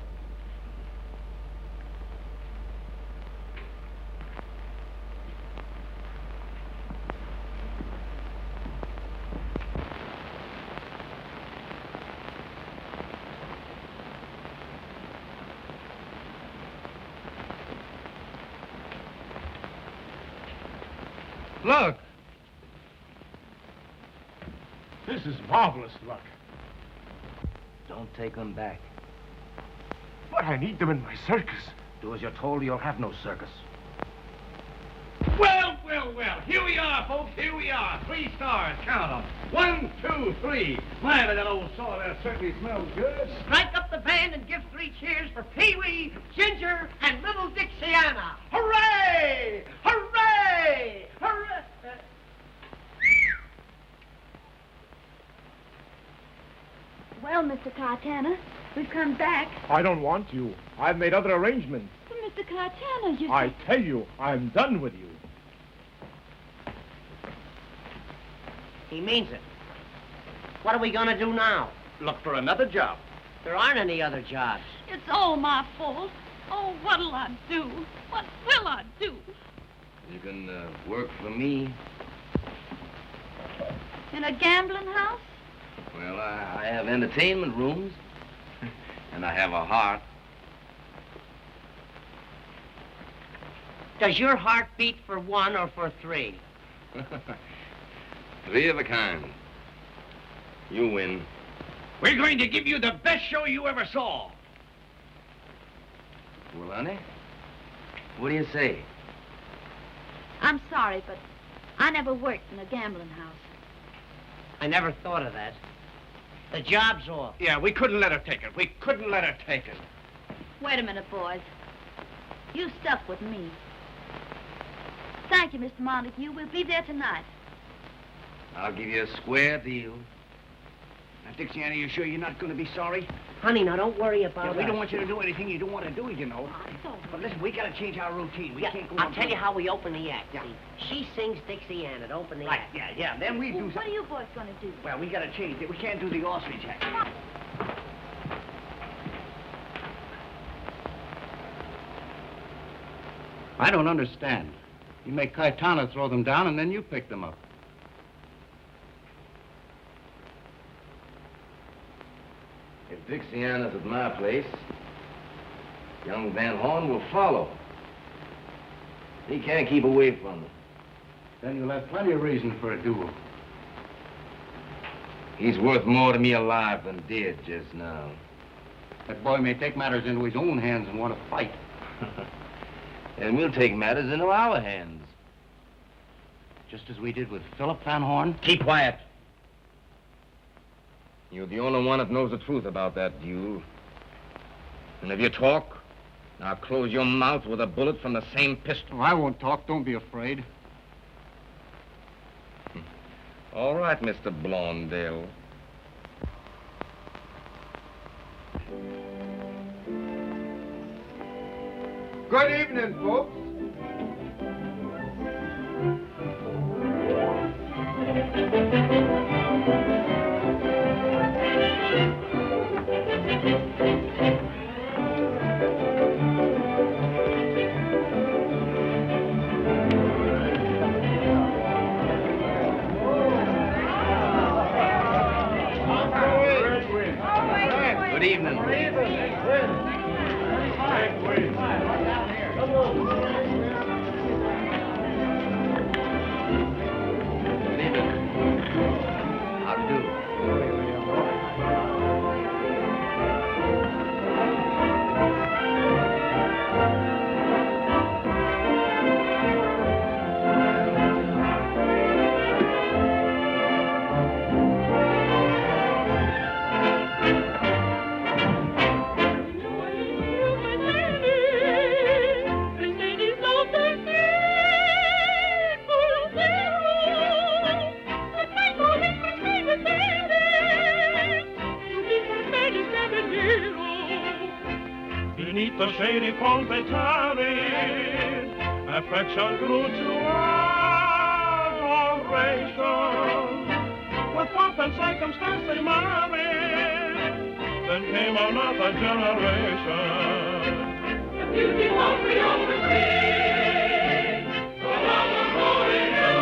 Speaker 6: Look! This is marvelous luck.
Speaker 7: Don't take them back.
Speaker 6: But I need them in my circus.
Speaker 7: Do as you're told, or you'll have no circus.
Speaker 11: Well, well, well. Here we are, folks. Here we are. 3 stars. Count them. 1, 2, 3. My, but that old sawdust certainly smells good.
Speaker 9: Strike up the band and give 3 cheers for Pee-wee, Ginger, and little Dixiana. Hooray! Hooray! Hooray!
Speaker 13: Well, Mr. Cartana, we've come back.
Speaker 6: I don't want you. I've made other arrangements.
Speaker 13: But Mr. Cartana, you...
Speaker 6: I tell you, I'm done with you.
Speaker 9: He means it. What are we going to do now?
Speaker 11: Look for another job.
Speaker 9: There aren't any other jobs.
Speaker 8: It's all my fault. Oh, what'll I do? What will I do?
Speaker 7: You can work for me.
Speaker 8: In a gambling house?
Speaker 7: Well, I have entertainment rooms. And I have a heart.
Speaker 9: Does your heart beat for 1 or for 3?
Speaker 7: 3 of a kind. You win.
Speaker 11: We're going to give you the best show you ever saw.
Speaker 7: Well, honey, what do you say?
Speaker 13: I'm sorry, but I never worked in a gambling house.
Speaker 9: I never thought of that. The job's off.
Speaker 11: Yeah, we couldn't let her take it. We couldn't let her take it.
Speaker 13: Wait a minute, boys. You stuck with me. Thank you, Mr. Montague. We'll be there tonight.
Speaker 7: I'll give you a square deal.
Speaker 11: Now, Dixiana, you sure you're not going to be sorry?
Speaker 9: Honey, now don't worry about
Speaker 11: We
Speaker 9: us.
Speaker 11: don't want you to do anything you don't want to do, you know. But listen, we got to change our routine. We can't go
Speaker 9: I'll
Speaker 11: on
Speaker 9: tell you
Speaker 11: doing-
Speaker 9: how we open the act. See, she sings Dixiana to open the act.
Speaker 11: Yeah. Then we do
Speaker 13: What
Speaker 11: something.
Speaker 13: are you boys going to do?
Speaker 11: Well, we got to change it. We can't do the ostrich act.
Speaker 2: I don't understand. You make Caetano throw them down, and then you pick them up.
Speaker 7: If Dixiana's at my place, young Van Horn will follow. He can't keep away from her.
Speaker 2: Then you'll have plenty of reason for a duel.
Speaker 7: He's worth more to me alive than dead just now.
Speaker 2: That boy may take matters into his own hands and want to fight.
Speaker 7: And we'll take matters into our hands.
Speaker 2: Just as we did with Philip Van Horn.
Speaker 7: Keep quiet. You're the only one that knows the truth about that duel. And if you talk, I'll close your mouth with a bullet from the same pistol.
Speaker 2: Oh, I won't talk. Don't be afraid.
Speaker 7: All right, Mr. Blondell.
Speaker 14: Good evening, folks.
Speaker 7: Good evening. Good evening. How do you do?
Speaker 1: Beneath the shady palms they tarried, affection grew to adore.
Speaker 15: generation. With pomp and circumstance they married. Then came another generation. The beautiful Creole was free. Along the road in New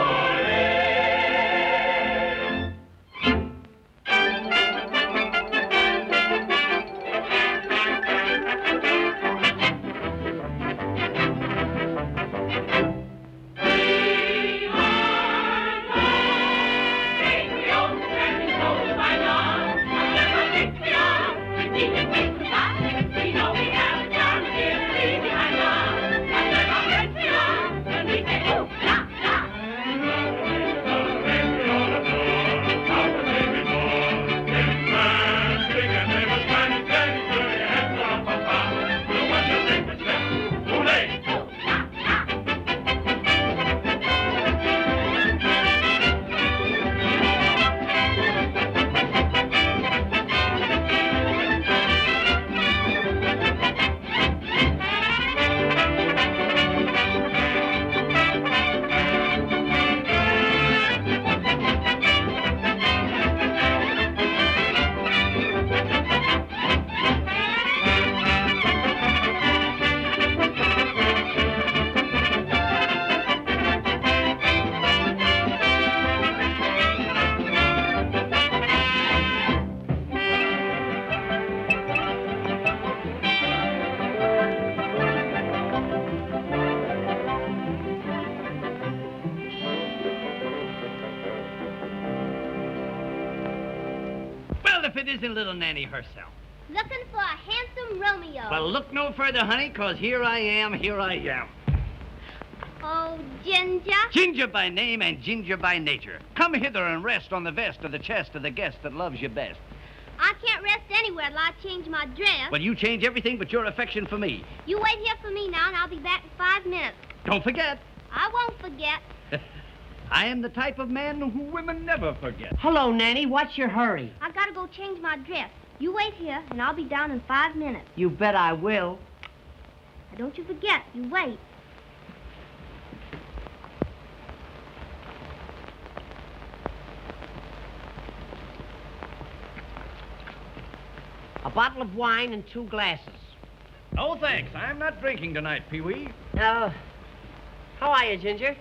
Speaker 4: If it isn't little Nanny herself.
Speaker 16: Looking for a handsome Romeo.
Speaker 4: Well, look no further, honey, 'cause here I am.
Speaker 16: Oh, Ginger.
Speaker 4: Ginger by name and Ginger by nature. Come hither and rest on the vest of the chest of the guest that loves you best.
Speaker 16: I can't rest anywhere till I change my dress.
Speaker 4: Well, you change everything but your affection for me.
Speaker 16: You wait here for me now, and I'll be back in 5 minutes.
Speaker 4: Don't forget.
Speaker 16: I won't forget.
Speaker 4: I am the type of man who women never forget.
Speaker 9: Hello, Nanny. What's your hurry?
Speaker 16: I gotta go change my dress. You wait here, and I'll be down in 5 minutes.
Speaker 9: You bet I will.
Speaker 16: Now, don't you forget. You wait.
Speaker 9: A bottle of wine and 2 glasses.
Speaker 4: No, thanks. I'm not drinking tonight, Pee-wee.
Speaker 9: How are you, Ginger?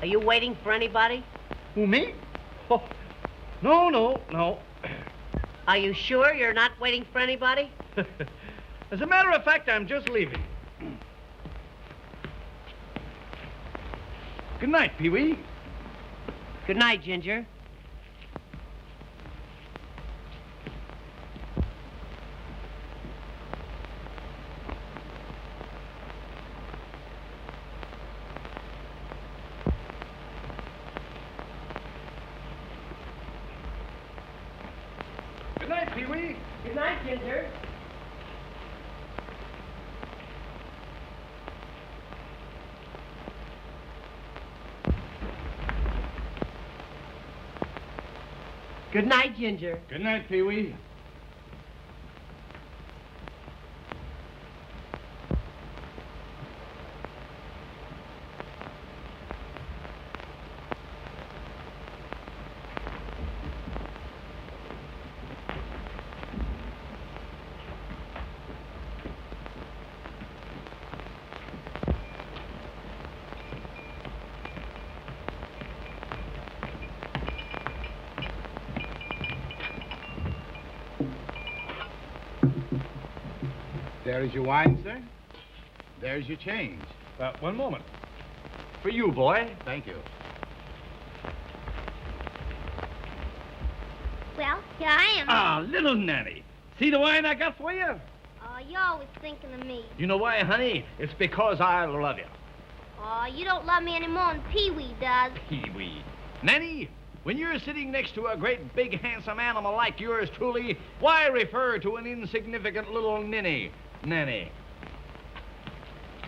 Speaker 9: Are you waiting for anybody?
Speaker 4: Who, me? Oh, no.
Speaker 9: Are you sure you're not waiting for anybody?
Speaker 4: As a matter of fact, I'm just leaving. Good night, Pee-wee.
Speaker 9: Good night, Ginger.
Speaker 4: Good night, Pee-wee.
Speaker 9: Good night, Ginger. Good night, Ginger.
Speaker 3: Good night, Pee-wee.
Speaker 14: There is your wine, sir. There's your change.
Speaker 3: One moment.
Speaker 4: For you, boy.
Speaker 14: Thank you.
Speaker 16: Well, here I am.
Speaker 4: Ah, little Nanny. See the wine I got for you?
Speaker 16: Oh, you're always thinking of me.
Speaker 4: You know why, honey? It's because I love you.
Speaker 16: Oh, you don't love me any more than Pee-wee does.
Speaker 4: Pee-wee. Nanny, when you're sitting next to a great, big, handsome animal like yours truly, why refer to an insignificant little ninny? Nanny.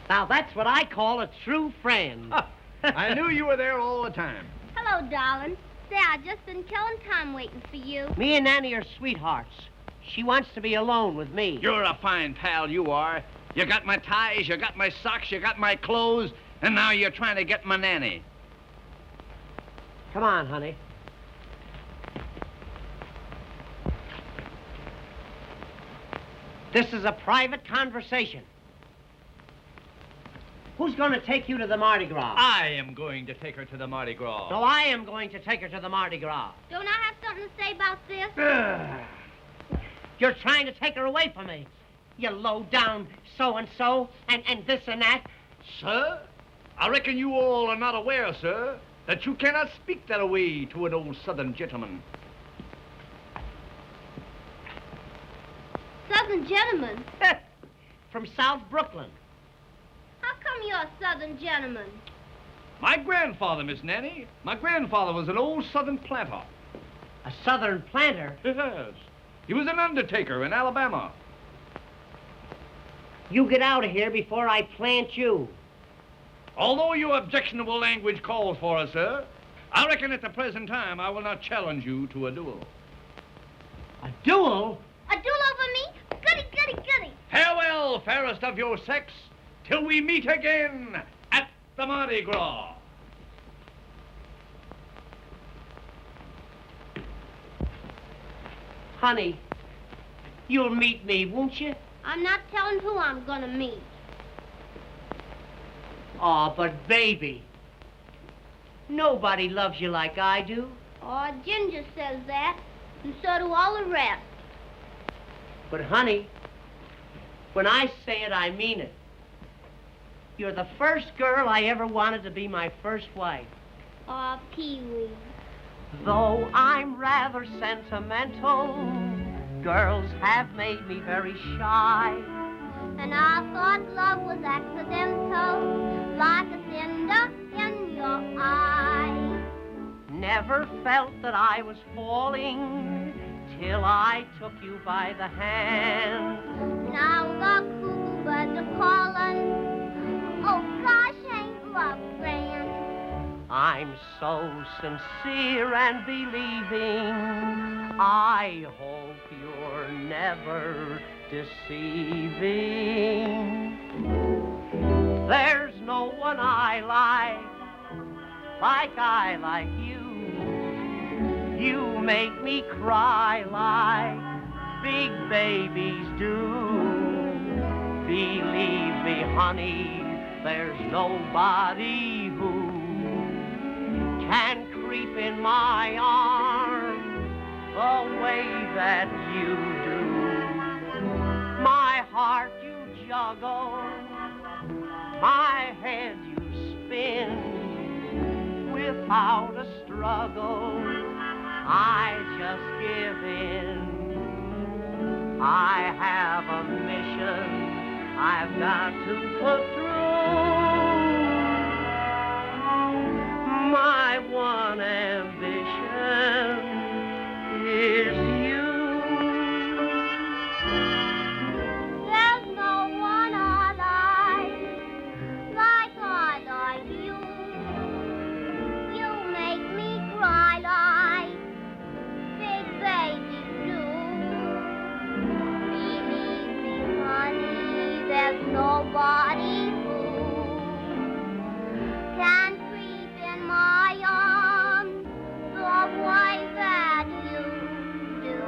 Speaker 9: Now, that's what I call a true friend.
Speaker 4: I knew you were there all the time.
Speaker 16: Hello, darling. Say, I just been killing time waiting for you.
Speaker 9: Me and Nanny are sweethearts. She wants to be alone with me.
Speaker 4: You're a fine pal, you are. You got my ties, you got my socks, you got my clothes, And now you're trying to get my nanny.
Speaker 9: Come on, honey. This is a private conversation. Who's going to take you to the Mardi Gras?
Speaker 4: I am going to take her to the Mardi Gras.
Speaker 9: No, I am going to take her to the Mardi Gras.
Speaker 16: Don't I have something to say about this?
Speaker 9: You're trying to take her away from me. You low-down so-and-so and this and that.
Speaker 4: Sir, I reckon you all are not aware, sir, that you cannot speak that way to an old Southern gentleman.
Speaker 16: Southern gentleman?
Speaker 9: From South Brooklyn.
Speaker 16: How come you're a Southern gentleman?
Speaker 4: My grandfather, Miss Nanny. My grandfather was an old Southern planter.
Speaker 9: A Southern planter?
Speaker 4: Yes. He was an undertaker in Alabama.
Speaker 9: You get out of here before I plant you.
Speaker 4: Although your objectionable language calls for it, sir, I reckon at the present time I will not challenge you to a duel.
Speaker 9: A duel?
Speaker 16: A duel over me? Goody, goody, goody.
Speaker 4: Farewell, fairest of your sex, till we meet again at the Mardi Gras.
Speaker 9: Honey, you'll meet me, won't you?
Speaker 16: I'm not telling who I'm gonna meet.
Speaker 9: Oh, but baby, nobody loves you like I do.
Speaker 16: Oh, Ginger says that, and so do all the rest.
Speaker 9: But honey, when I say it, I mean it. You're the first girl I ever wanted to be my first wife.
Speaker 16: Oh, Pee-wee.
Speaker 9: Though I'm rather sentimental, girls have made me very shy.
Speaker 16: And I thought love was accidental, like a cinder in your eye.
Speaker 9: Never felt that I was falling till I took you by the hand.
Speaker 16: Now the cuckoo birds are calling. Oh gosh, ain't love grand?
Speaker 9: I'm so sincere and believing. I hope you're never deceiving. There's no one I like you. You make me cry like big babies do. Believe me, honey, there's nobody who can creep in my arms the way that you do. My heart you juggle, my head you spin. Without a struggle, I just give in. I have a mission I've got to put through. My one ambition is you.
Speaker 16: There's no one I like you. You make me cry like big babies do. Believe me, honey, there's nobody who can creep in my arms the way that you do.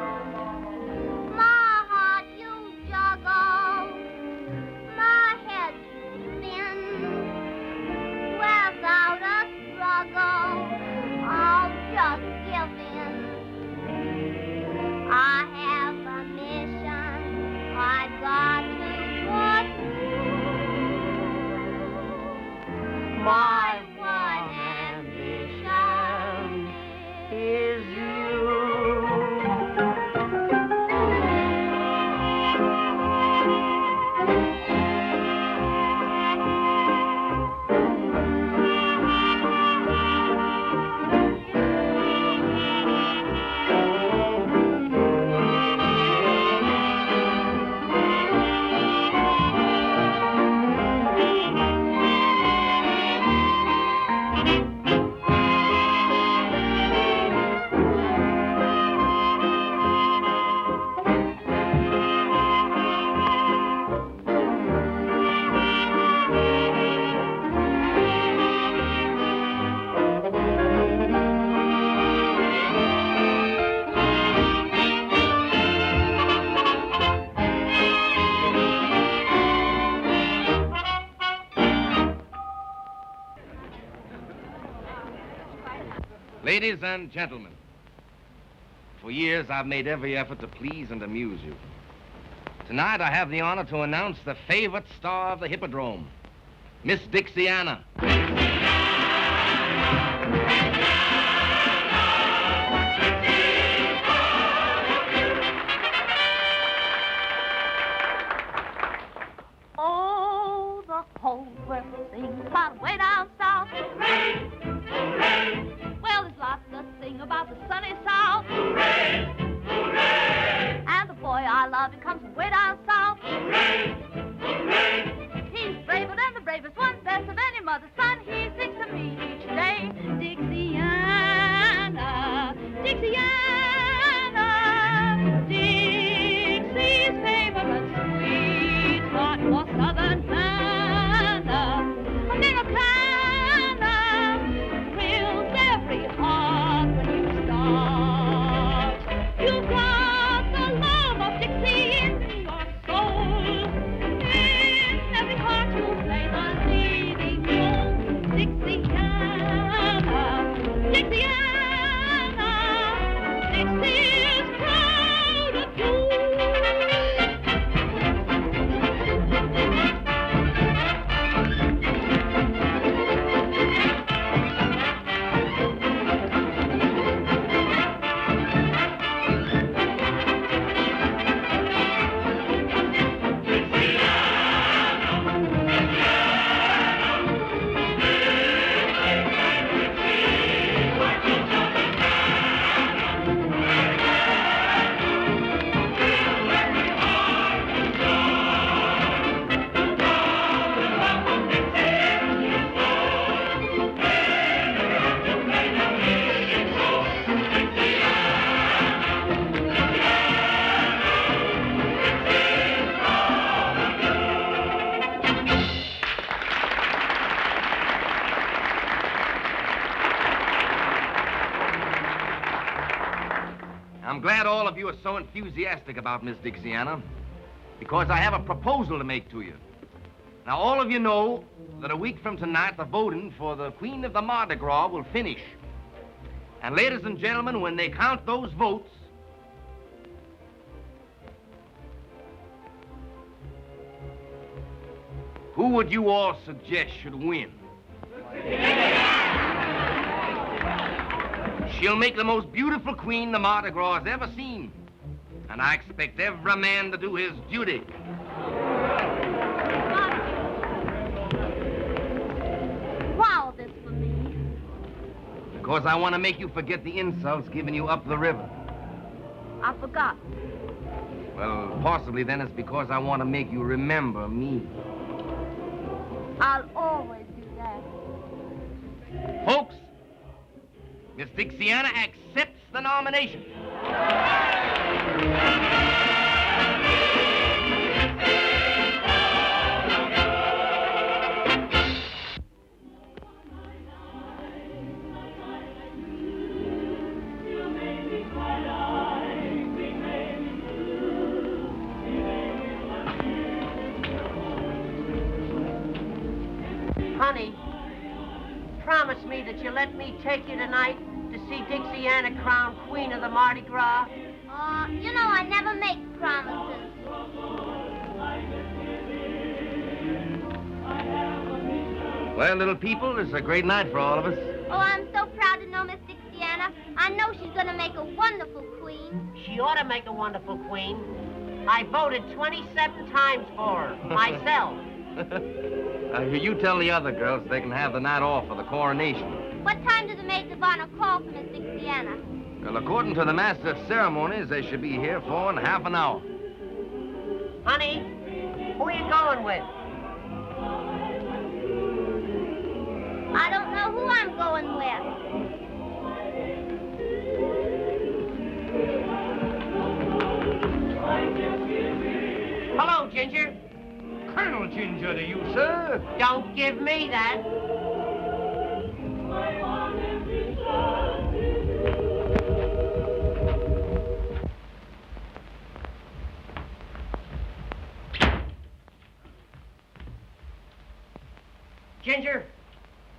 Speaker 16: My heart you juggle, my head you spin. Without a struggle, I'll just give in. I have a mission I've got to put through.
Speaker 9: My one ambition is you.
Speaker 7: Ladies and gentlemen, for years I've made every effort to please and amuse you. Tonight I have the honor to announce the favorite star of the Hippodrome, Miss Dixiana.
Speaker 8: Oh, the whole world sings about way down south. Hooray! Hooray! Well, there's lots to sing about the sunny south. Hooray! Hooray! And the boy I love, he comes from way down south. Hooray! Hooray! He's braver than the bravest one, best of any mother's son. He sings to me each day. Dixiana, Dixiana, Dixie's favorite sweetheart was Southern Hannah. Americana thrills every heart when you start. You've got the love of Dixie in your soul. In every heart you play the leading role. Dixiana, Dixiana, Dixie's proud of you.
Speaker 7: I'm glad all of you are so enthusiastic about Miss Dixiana, because I have a proposal to make to you. Now, all of you know that a week from tonight, the voting for the Queen of the Mardi Gras will finish. And ladies and gentlemen, when they count those votes, who would you all suggest should win? She'll make the most beautiful queen the Mardi Gras has ever seen. And I expect every man to do his duty.
Speaker 8: Why all this for me?
Speaker 7: Because I want to make you forget the insults given you up the river.
Speaker 8: I forgot.
Speaker 7: Well, possibly then it's because I want to make you remember me.
Speaker 8: I'll always do that.
Speaker 7: Folks, Miss Dixiana accepts the nomination.
Speaker 9: Honey, promise me that you'll let me take you tonight to see Dixiana crowned Queen of the Mardi Gras.
Speaker 16: You know I never make promises.
Speaker 7: Well, little people, it's a great night for all of us.
Speaker 16: Oh, I'm so proud to know Miss Dixiana. I know she's gonna make a wonderful queen.
Speaker 9: She ought to make a wonderful queen. I voted 27 times for her, myself.
Speaker 7: You tell the other girls they can have the night off for the coronation.
Speaker 16: What time do the maids of honor call for Miss Dixiana?
Speaker 7: Well, according to the master of ceremonies, they should be here for in half an hour.
Speaker 9: Honey, who are you going with?
Speaker 16: I don't know who I'm going with.
Speaker 9: Hello, Ginger.
Speaker 4: Colonel Ginger to you, sir.
Speaker 9: Don't give me that. Ginger,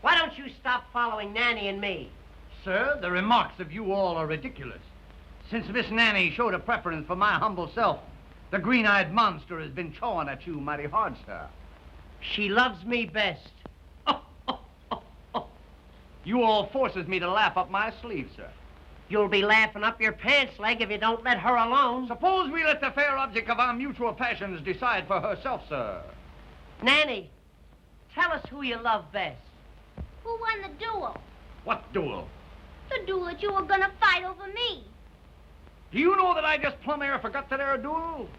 Speaker 9: why don't you stop following Nanny and me?
Speaker 11: Sir, the remarks of you all are ridiculous. Since Miss Nanny showed a preference for my humble self, the green-eyed monster has been chawing at you mighty hard, sir.
Speaker 9: She loves me best.
Speaker 11: You all forces me to laugh up my sleeve, sir.
Speaker 9: You'll be laughing up your pants leg if you don't let her alone.
Speaker 11: Suppose we let the fair object of our mutual passions decide for herself, sir.
Speaker 9: Nanny, tell us who you love best.
Speaker 16: Who won the duel?
Speaker 11: What duel?
Speaker 16: The duel that you were gonna fight over me.
Speaker 11: Do you know that I just plumb air forgot that there duel?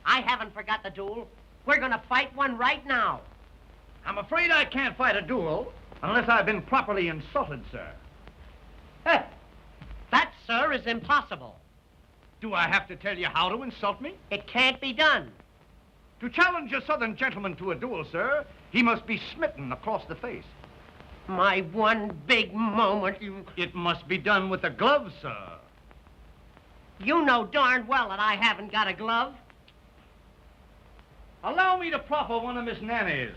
Speaker 9: I haven't forgot the duel. We're gonna fight one right now.
Speaker 11: I'm afraid I can't fight a duel unless I've been properly insulted, sir.
Speaker 9: That, sir, is impossible.
Speaker 11: Do I have to tell you how to insult me?
Speaker 9: It can't be done.
Speaker 11: To challenge a southern gentleman to a duel, sir, he must be smitten across the face.
Speaker 9: My one big moment, you...
Speaker 11: It must be done with a glove, sir.
Speaker 9: You know darn well that I haven't got a glove.
Speaker 11: Allow me to proffer one of Miss Nanny's.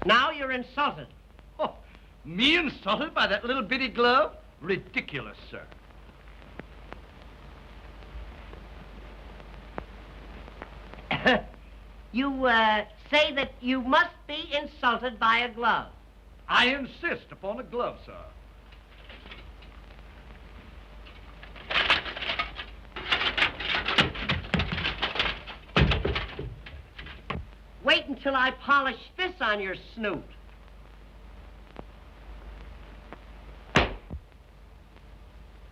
Speaker 9: Now you're insulted.
Speaker 11: Oh, me insulted by that little bitty glove? Ridiculous, sir.
Speaker 9: You, say that you must be insulted by a glove.
Speaker 11: I insist upon a glove, sir.
Speaker 9: Wait until I polish this on your snoot.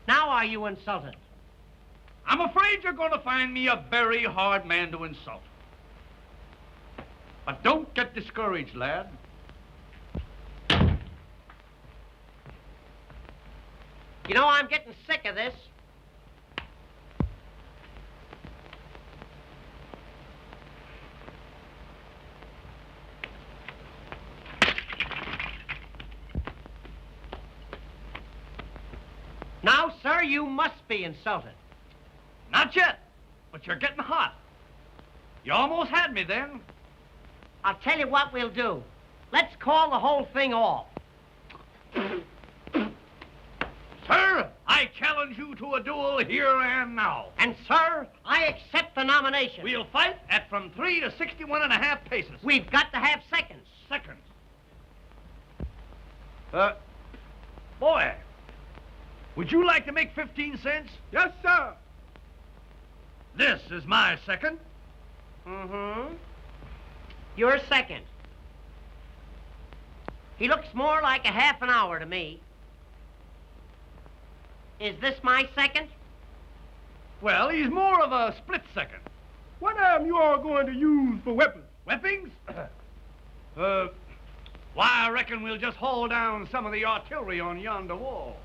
Speaker 9: Now are you insulted?
Speaker 11: I'm afraid you're going to find me a very hard man to insult. But don't get discouraged, lad.
Speaker 9: You know, I'm getting sick of this. Now, sir, you must be insulted.
Speaker 11: Not yet, but you're getting hot. You almost had me then.
Speaker 9: I'll tell you what we'll do. Let's call the whole thing off.
Speaker 11: Sir, I challenge you to a duel here and now.
Speaker 9: And, sir, I accept the nomination.
Speaker 11: We'll fight at from 3 to 61.5 paces.
Speaker 9: We've got to have seconds.
Speaker 11: Seconds. Boy, would you like to make 15 cents?
Speaker 6: Yes, sir.
Speaker 11: This is my second.
Speaker 9: Mm-hmm. Your second. He looks more like a half an hour to me. Is this my second?
Speaker 11: Well, he's more of a split second.
Speaker 6: What am you all going to use for weapons?
Speaker 11: Weapons? Why, I reckon we'll just haul down some of the artillery on yonder wall.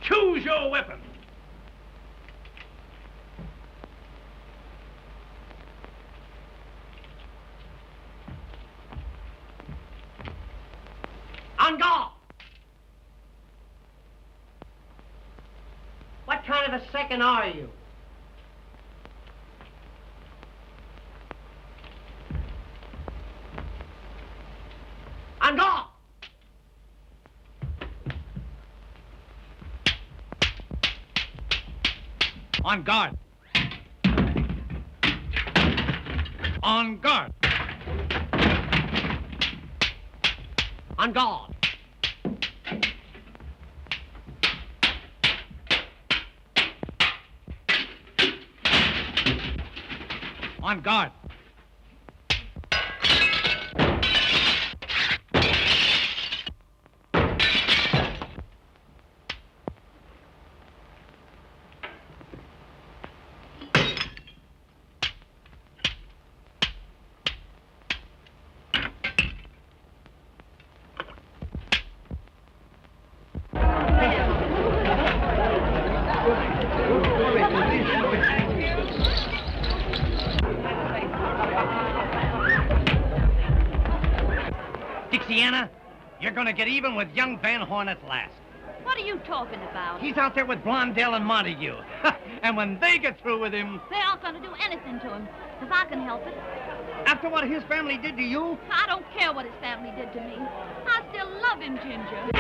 Speaker 11: Choose your weapon.
Speaker 9: On guard! What kind of a second are you? On guard!
Speaker 11: On guard. On guard.
Speaker 9: On guard.
Speaker 11: On guard.
Speaker 4: Dixiana, you're going to get even with young Van Horn at last.
Speaker 13: What are you talking about?
Speaker 4: He's out there with Blondell and Montague. And when they get through with him...
Speaker 13: They aren't going to do anything to him, if I can help it.
Speaker 4: After what his family did to you?
Speaker 13: I don't care what his family did to me. I still love him, Ginger.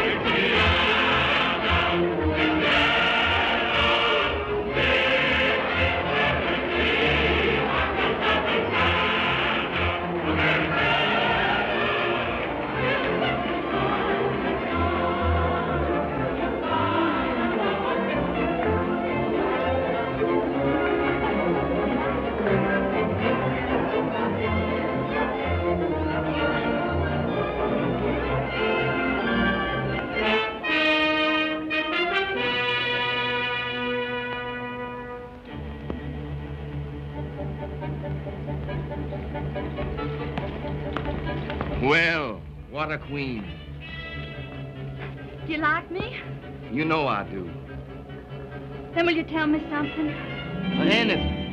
Speaker 7: Well, what a queen.
Speaker 13: Do you like me?
Speaker 7: You know I do.
Speaker 13: Then will you tell me something?
Speaker 7: Anything.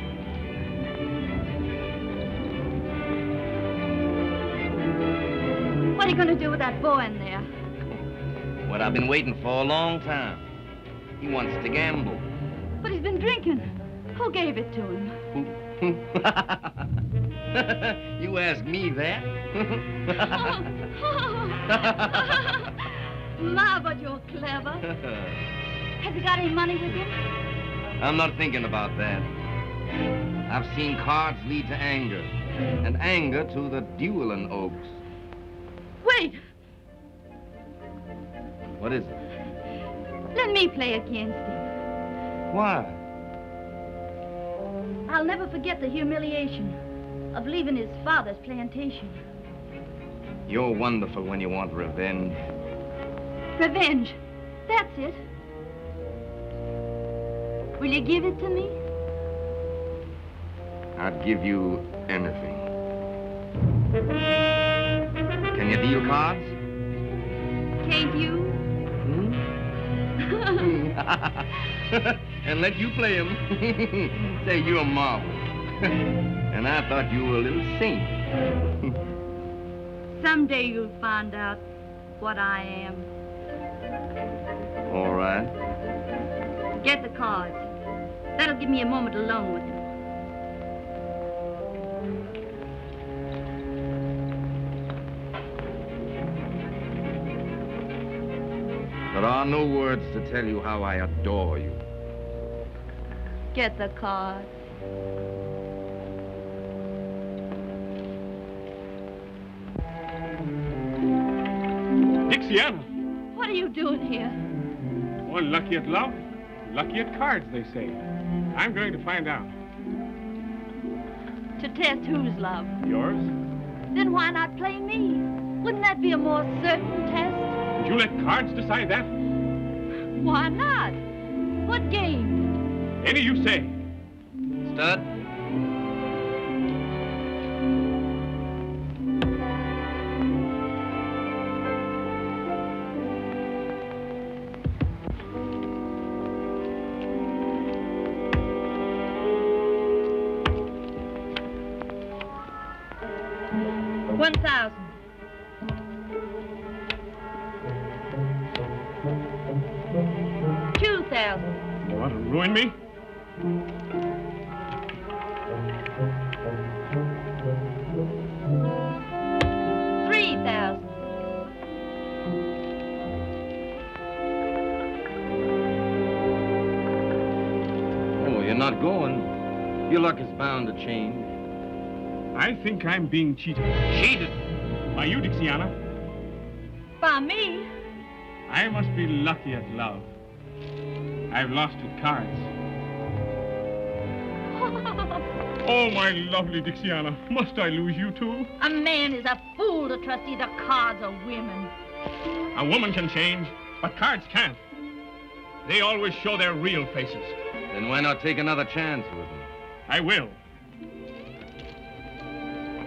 Speaker 13: What are you going to do with that boy in there?
Speaker 7: What I've been waiting for a long time. He wants to gamble.
Speaker 13: But he's been drinking. Who gave it to him?
Speaker 7: You ask me that?
Speaker 13: My, but you're clever. Has he got any money with him?
Speaker 7: I'm not thinking about that. I've seen cards lead to anger, and anger to the dueling oaks.
Speaker 13: Wait!
Speaker 7: What is it?
Speaker 13: Let me play against him.
Speaker 7: Why?
Speaker 13: I'll never forget the humiliation of leaving his father's plantation.
Speaker 7: You're wonderful when you want revenge.
Speaker 13: Revenge. That's it. Will you give it to me?
Speaker 7: I'd give you anything. Can you deal cards?
Speaker 13: Can't you?
Speaker 7: And let you play him. Say you're a marvel. And I thought you were a little saint.
Speaker 13: Someday you'll find out what I am.
Speaker 7: All right.
Speaker 13: Get the cards. That'll give me a moment alone with him.
Speaker 7: There are no words to tell you how I adore you.
Speaker 13: Get the cards.
Speaker 3: Dixiana!
Speaker 13: What are you doing here?
Speaker 3: One lucky at love, lucky at cards, they say. I'm going to find out.
Speaker 13: To test whose love?
Speaker 3: Yours?
Speaker 13: Then why not play me? Wouldn't that be a more certain test?
Speaker 3: Would you let cards decide that?
Speaker 13: Why not? What game?
Speaker 3: Any you say.
Speaker 7: Stud?
Speaker 13: $1,000. $2,000.
Speaker 3: You want to ruin me?
Speaker 13: $3,000.
Speaker 7: Oh, you're not going. Your luck is bound to change.
Speaker 3: I think I'm being cheated.
Speaker 7: Cheated?
Speaker 3: By you, Dixiana.
Speaker 13: By me?
Speaker 3: I must be lucky at love. I've lost at cards. Oh, my lovely Dixiana, must I lose you too?
Speaker 13: A man is a fool to trust either cards or women.
Speaker 3: A woman can change, but cards can't. They always show their real faces.
Speaker 7: Then why not take another chance with them?
Speaker 3: I will.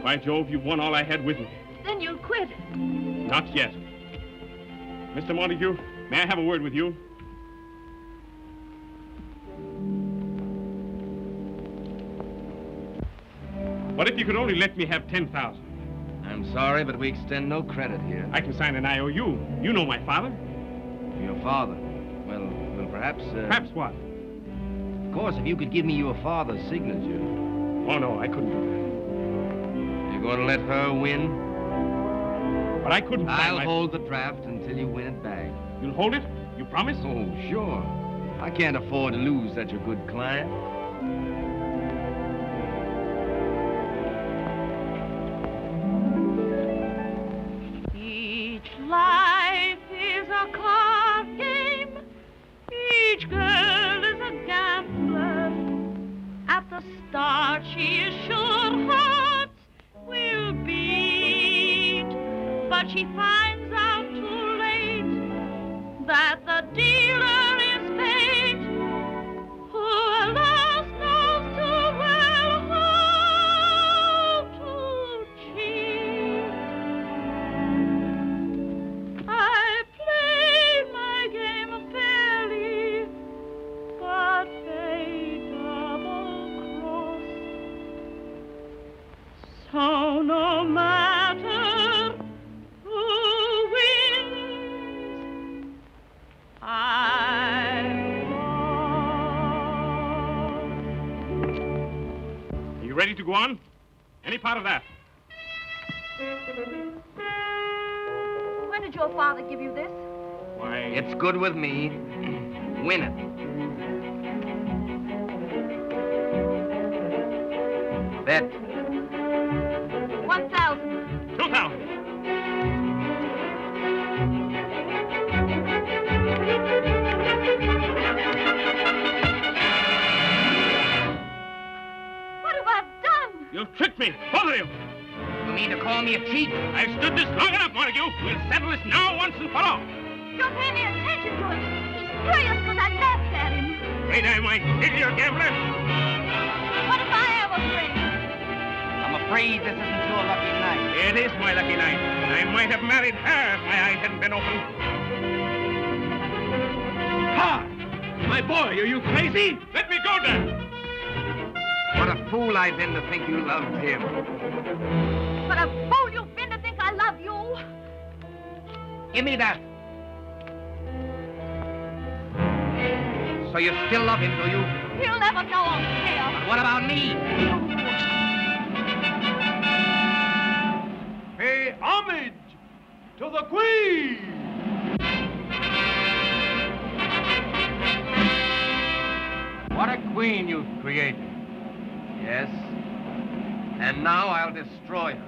Speaker 3: By Jove, you've won all I had with me.
Speaker 13: Then you'll quit.
Speaker 3: Not yet. Mr. Montague, may I have a word with you? What if you could only let me have $10,000?
Speaker 7: I'm I'm sorry, but we extend no credit here.
Speaker 3: I can sign an IOU. You know my father.
Speaker 7: Your father? Well, perhaps...
Speaker 3: Perhaps what?
Speaker 7: Of course, if you could give me your father's signature.
Speaker 3: Oh, no, I couldn't do
Speaker 7: You're going to let her win?
Speaker 3: that. But I couldn't sign
Speaker 7: I'll hold the draft until you win it back.
Speaker 3: You'll hold it? You promise?
Speaker 7: Oh, sure. I can't afford to lose such a good client.
Speaker 8: Each life is a card game. Each girl is a gambler. At the start, she is sure hearts will beat. But she finds out too late that the dealer is fate, who alas knows too well how to cheat. I play my game fairly, but fate double-crossed. So no matter who wins, I
Speaker 3: Are you ready to go on? Any part of that?
Speaker 8: When did your father give you this?
Speaker 3: Why...
Speaker 7: It's good with me. Win it. Bet.
Speaker 8: 1,000.
Speaker 3: 2,000.
Speaker 8: What have I done?
Speaker 3: You've tricked me, both of you.
Speaker 7: You mean to call me a cheat?
Speaker 3: I've stood this long enough, Montague. We'll settle this now once and for all.
Speaker 8: Don't pay any attention to him. He's furious because I laughed at him.
Speaker 3: Afraid I might kill your gambler?
Speaker 8: What if I am afraid?
Speaker 7: I'm afraid this isn't your lucky night.
Speaker 3: It is my lucky night. I might have married her if my eyes hadn't been open.
Speaker 11: Ha! My boy, are you crazy?
Speaker 3: Let me go, Dad.
Speaker 7: What a fool I've been to think you loved him.
Speaker 8: What a fool you've been to think I love you.
Speaker 7: Give me that. So you still love him, do you?
Speaker 8: He'll never know or care.
Speaker 7: But what about me?
Speaker 11: Pay homage to the Queen!
Speaker 7: What a queen you've created. Yes. And now I'll destroy her.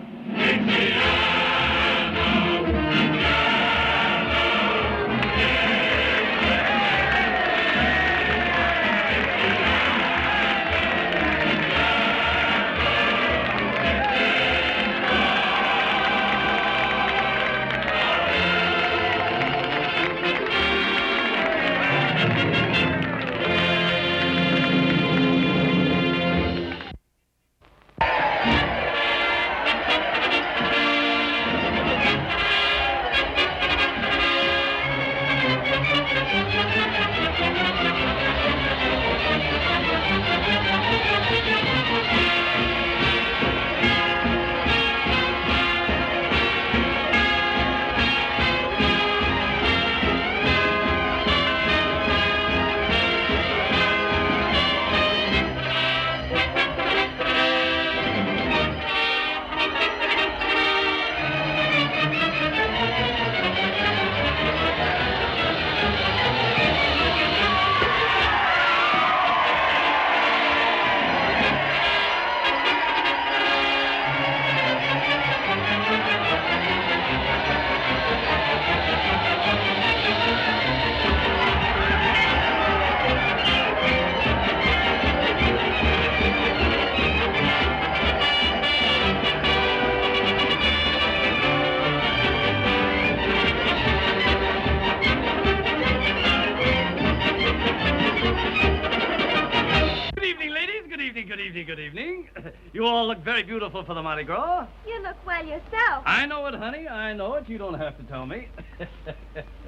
Speaker 11: Good evening. You all look very beautiful for the Mardi Gras.
Speaker 16: You look well yourself.
Speaker 11: I know it, honey. I know it. You don't have to tell me.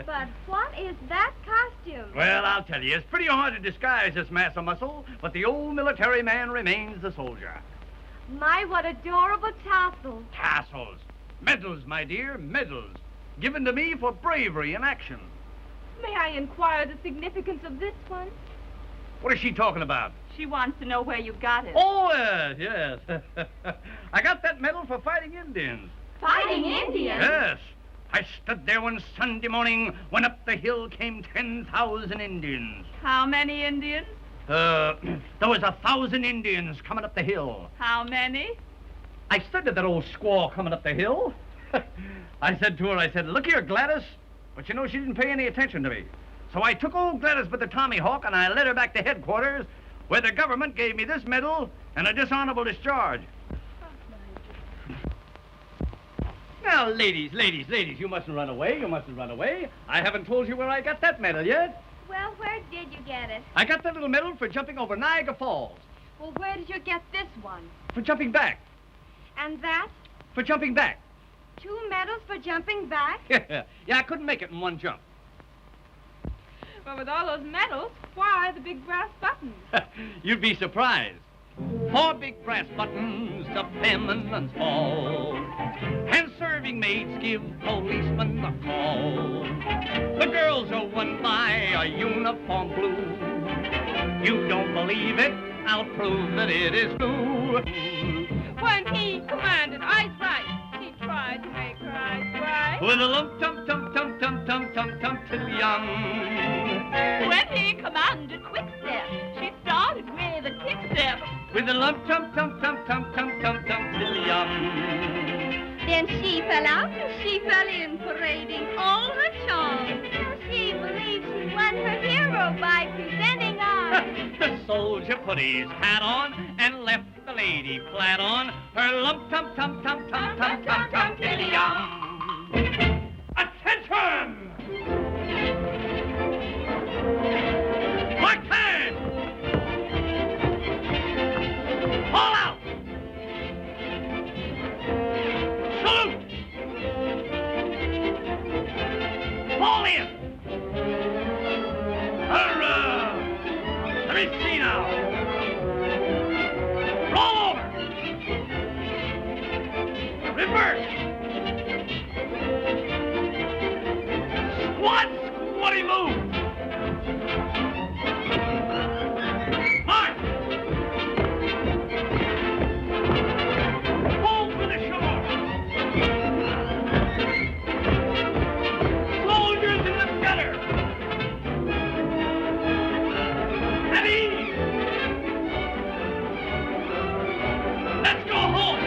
Speaker 16: But what is that costume?
Speaker 11: Well, I'll tell you. It's pretty hard to disguise this mass of muscle, but the old military man remains the soldier.
Speaker 16: My, what adorable tassels.
Speaker 11: Tassels. Medals, my dear, medals. Given to me for bravery in action.
Speaker 17: May I inquire the significance of this one?
Speaker 11: What is she talking about?
Speaker 17: She wants to know where you got it.
Speaker 11: Oh, yes. I got that medal for fighting Indians.
Speaker 17: Fighting Indians?
Speaker 11: Yes. I stood there one Sunday morning when up the hill came 10,000 Indians.
Speaker 17: How many Indians?
Speaker 11: There was 1,000 Indians coming up the hill.
Speaker 17: How many?
Speaker 11: I said to that old squaw coming up the hill, I said to her, look here, Gladys. But you know, she didn't pay any attention to me. So I took old Gladys by the Tommy Hawk and I led her back to headquarters where the government gave me this medal and a dishonorable discharge. Now, ladies, you mustn't run away. You mustn't run away. I haven't told you where I got that medal yet.
Speaker 8: Well, where did you get it?
Speaker 11: I got that little medal for jumping over Niagara Falls.
Speaker 17: Well, where did you get this one?
Speaker 11: For jumping back.
Speaker 17: And that?
Speaker 11: For jumping back.
Speaker 17: 2 medals for jumping back?
Speaker 11: Yeah, I couldn't make it in one jump.
Speaker 17: Well, with all those medals, why the big brass buttons?
Speaker 11: You'd be surprised. 4 big brass buttons to feminines fall. And serving maids give policemen a call. The girls are won by a uniform blue. You don't believe it? I'll prove that it is true.
Speaker 17: When he commanded eyes right, he tried to make her eyes bright.
Speaker 11: With a lump tum tum tum tum tum tum tum till young.
Speaker 17: When he commanded quick step, she started with a kick step.
Speaker 11: With a lump tum tum tum tum tum tum tum till young.
Speaker 8: Then she fell out and she fell in, parading all her charms. She believes she won her hero by presenting arms.
Speaker 11: The soldier put his hat on and left the lady flat on her lump tum tum tum tum tum tum tum till young. Attention! Mark time! All out! Salute! Fall in! Hurrah! Let me see now. Roll over! Reverse! Squat! Squatty move! March! Pull for the shore! Soldiers in the gutter! At ease! Let's go home!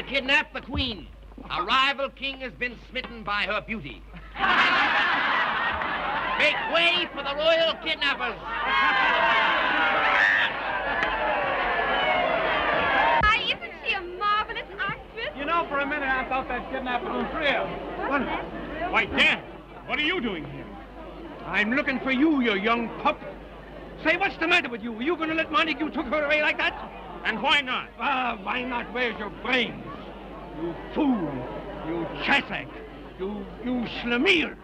Speaker 7: Kidnap the queen. Our rival king has been smitten by her beauty. Make way for the royal kidnappers.
Speaker 17: Isn't she a marvelous actress?
Speaker 3: You know, for a minute I thought that kidnapping was real. Why, Dan, what are you doing here?
Speaker 2: I'm looking for you, you young pup. Say, what's the matter with you? Are you going to let Montague took her away like that?
Speaker 3: And why not?
Speaker 2: Why not? Where's your brains? You fool. You chassack. You schlemiel.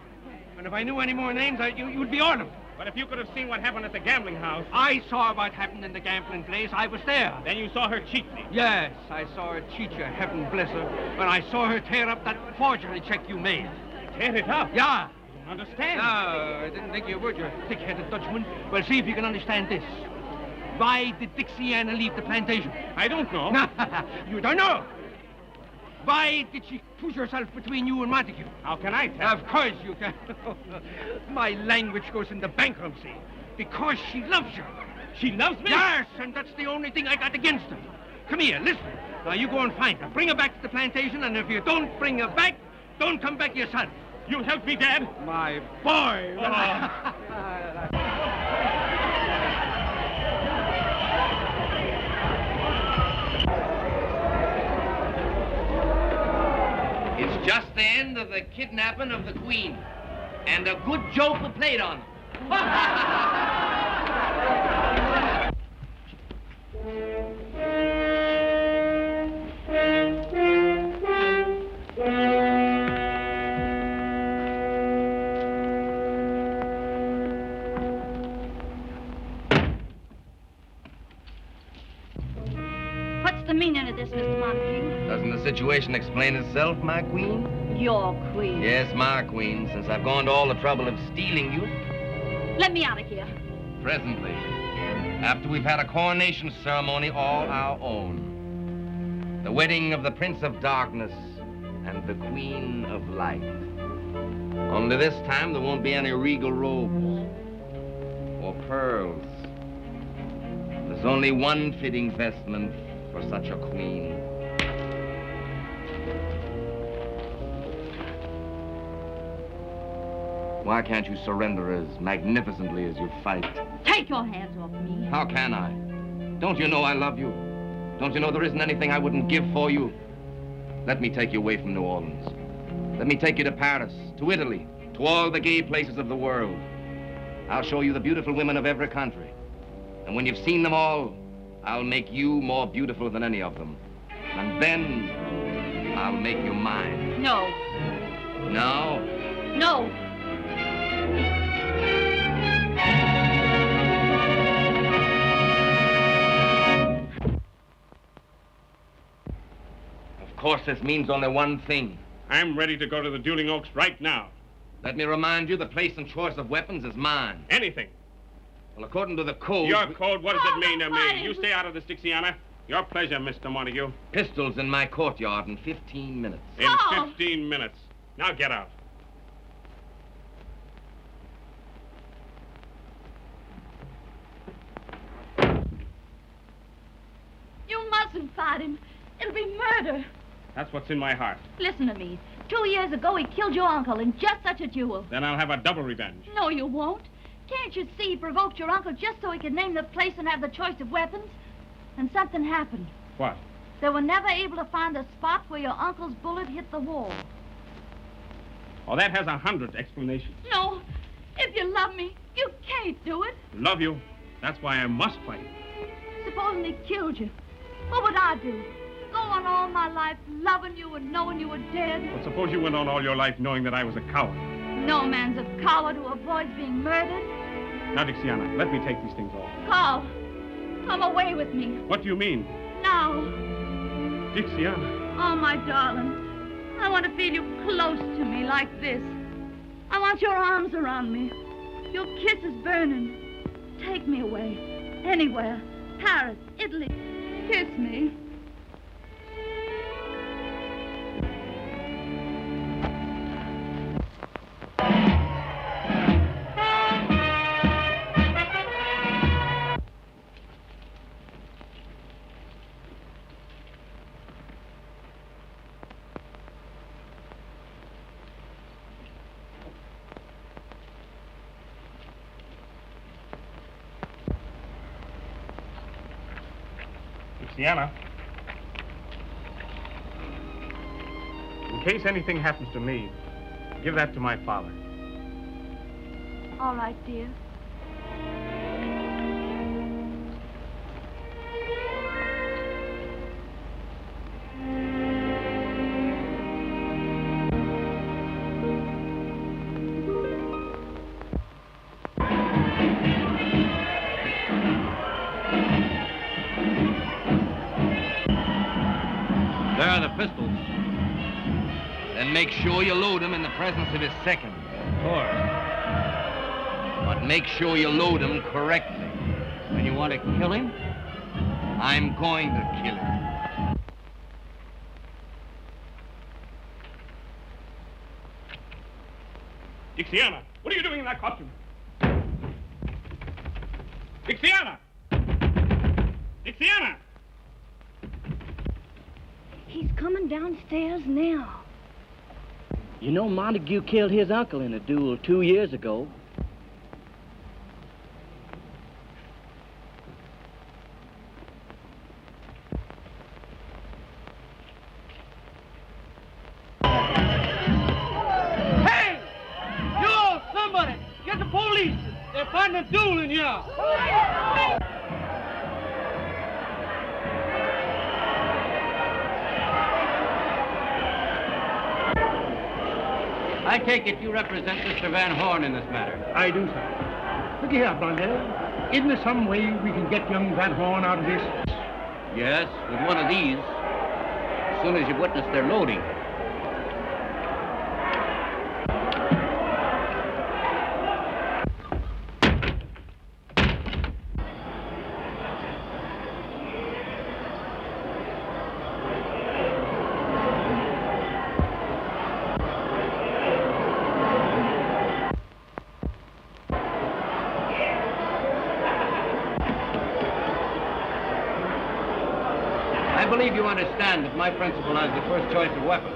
Speaker 2: And if I knew any more names, you'd be all of them.
Speaker 3: But if you could have seen what happened at the gambling house...
Speaker 2: I saw what happened in the gambling place. I was there.
Speaker 3: Then you saw her cheat me?
Speaker 2: Yes, I saw her cheat you, heaven bless her, when I saw her tear up that forgery check you made.
Speaker 3: Tear it up?
Speaker 2: Yeah.
Speaker 3: I don't understand.
Speaker 2: No, I didn't think you would, you thick-headed Dutchman. Well, see if you can understand this. Why did Dixiana leave the plantation?
Speaker 3: I don't know.
Speaker 2: You don't know? Why did she push herself between you and Montague?
Speaker 3: How can I tell?
Speaker 2: Of course you can. My language goes into bankruptcy. Because she loves you.
Speaker 3: She loves me?
Speaker 2: Yes, and that's the only thing I got against her. Come here, listen. Now you go and find her. Bring her back to the plantation, and if you don't bring her back, don't come back yourself.
Speaker 3: You'll help me, Dad?
Speaker 2: My boy.
Speaker 7: It's just the end of the kidnapping of the queen. And a good joke we played on
Speaker 13: What's the meaning of this, Mr. Montague?
Speaker 7: Doesn't the situation explain itself, my queen?
Speaker 13: Your queen.
Speaker 7: Yes, my queen, since I've gone to all the trouble of stealing you.
Speaker 13: Let me out of here.
Speaker 7: Presently, after we've had a coronation ceremony all our own. The wedding of the Prince of Darkness and the Queen of Light. Only this time there won't be any regal robes or pearls. There's only one fitting vestment for such a queen. Why can't you surrender as magnificently as you fight?
Speaker 13: Take your hands off me.
Speaker 7: How can I? Don't you know I love you? Don't you know there isn't anything I wouldn't give for you? Let me take you away from New Orleans. Let me take you to Paris, to Italy, to all the gay places of the world. I'll show you the beautiful women of every country. And when you've seen them all, I'll make you more beautiful than any of them. And then I'll make you mine.
Speaker 13: No.
Speaker 7: No?
Speaker 13: No.
Speaker 7: course, this means only one thing.
Speaker 3: I'm ready to go to the Dueling Oaks right now.
Speaker 7: Let me remind you, the place and choice of weapons is mine.
Speaker 3: Anything.
Speaker 7: Well, according to the code...
Speaker 3: Your code, what does it mean to me? You stay out of this, Dixiana. Your pleasure, Mr. Montague.
Speaker 7: Pistols in my courtyard in 15 minutes.
Speaker 3: In 15 minutes. Now get out.
Speaker 13: You mustn't fight him. It'll be murder.
Speaker 3: That's what's in my heart.
Speaker 13: Listen to me. 2 years ago, he killed your uncle in just such a duel.
Speaker 3: Then I'll have a double revenge.
Speaker 13: No, you won't. Can't you see he provoked your uncle just so he could name the place and have the choice of weapons? And something happened.
Speaker 3: What?
Speaker 13: They were never able to find the spot where your uncle's bullet hit the wall.
Speaker 3: Oh, that has 100 explanations.
Speaker 13: No. If you love me, you can't do it.
Speaker 3: Love you. That's why I must fight.
Speaker 13: Supposing he killed you, what would I do? Go on all my life loving you and knowing you were dead?
Speaker 3: But suppose you went on all your life knowing that I was a coward.
Speaker 13: No man's a coward who avoids being murdered.
Speaker 3: Now, Dixiana, let me take these things off.
Speaker 13: Carl, come away with me.
Speaker 3: What do you mean?
Speaker 13: Now.
Speaker 3: Dixiana.
Speaker 13: Oh, my darling. I want to feel you close to me like this. I want your arms around me. Your kiss is burning. Take me away. Anywhere. Paris, Italy. Kiss me.
Speaker 3: Dixiana. In case anything happens to me, give that to my father.
Speaker 13: All right, dear.
Speaker 7: There are the pistols. Then make sure you load them in the presence of his second.
Speaker 11: Of course.
Speaker 7: But make sure you load them correctly.
Speaker 11: When you want to kill him?
Speaker 7: I'm going to kill him.
Speaker 3: Dixiana, what are you doing in that costume? Dixiana! Dixiana!
Speaker 5: He's coming downstairs now.
Speaker 10: You know Montague killed his uncle in a duel 2 years ago.
Speaker 9: Hey! You, somebody! Get the police! They're finding a duel in here!
Speaker 11: I take it you represent Mr. Van Horn in this matter.
Speaker 12: I do, sir. Look here, Blondell. Isn't there some way we can get young Van Horn out of this?
Speaker 11: Yes, with one of these. As soon as you witness their loading. I believe you understand that my principal has the first choice of weapons.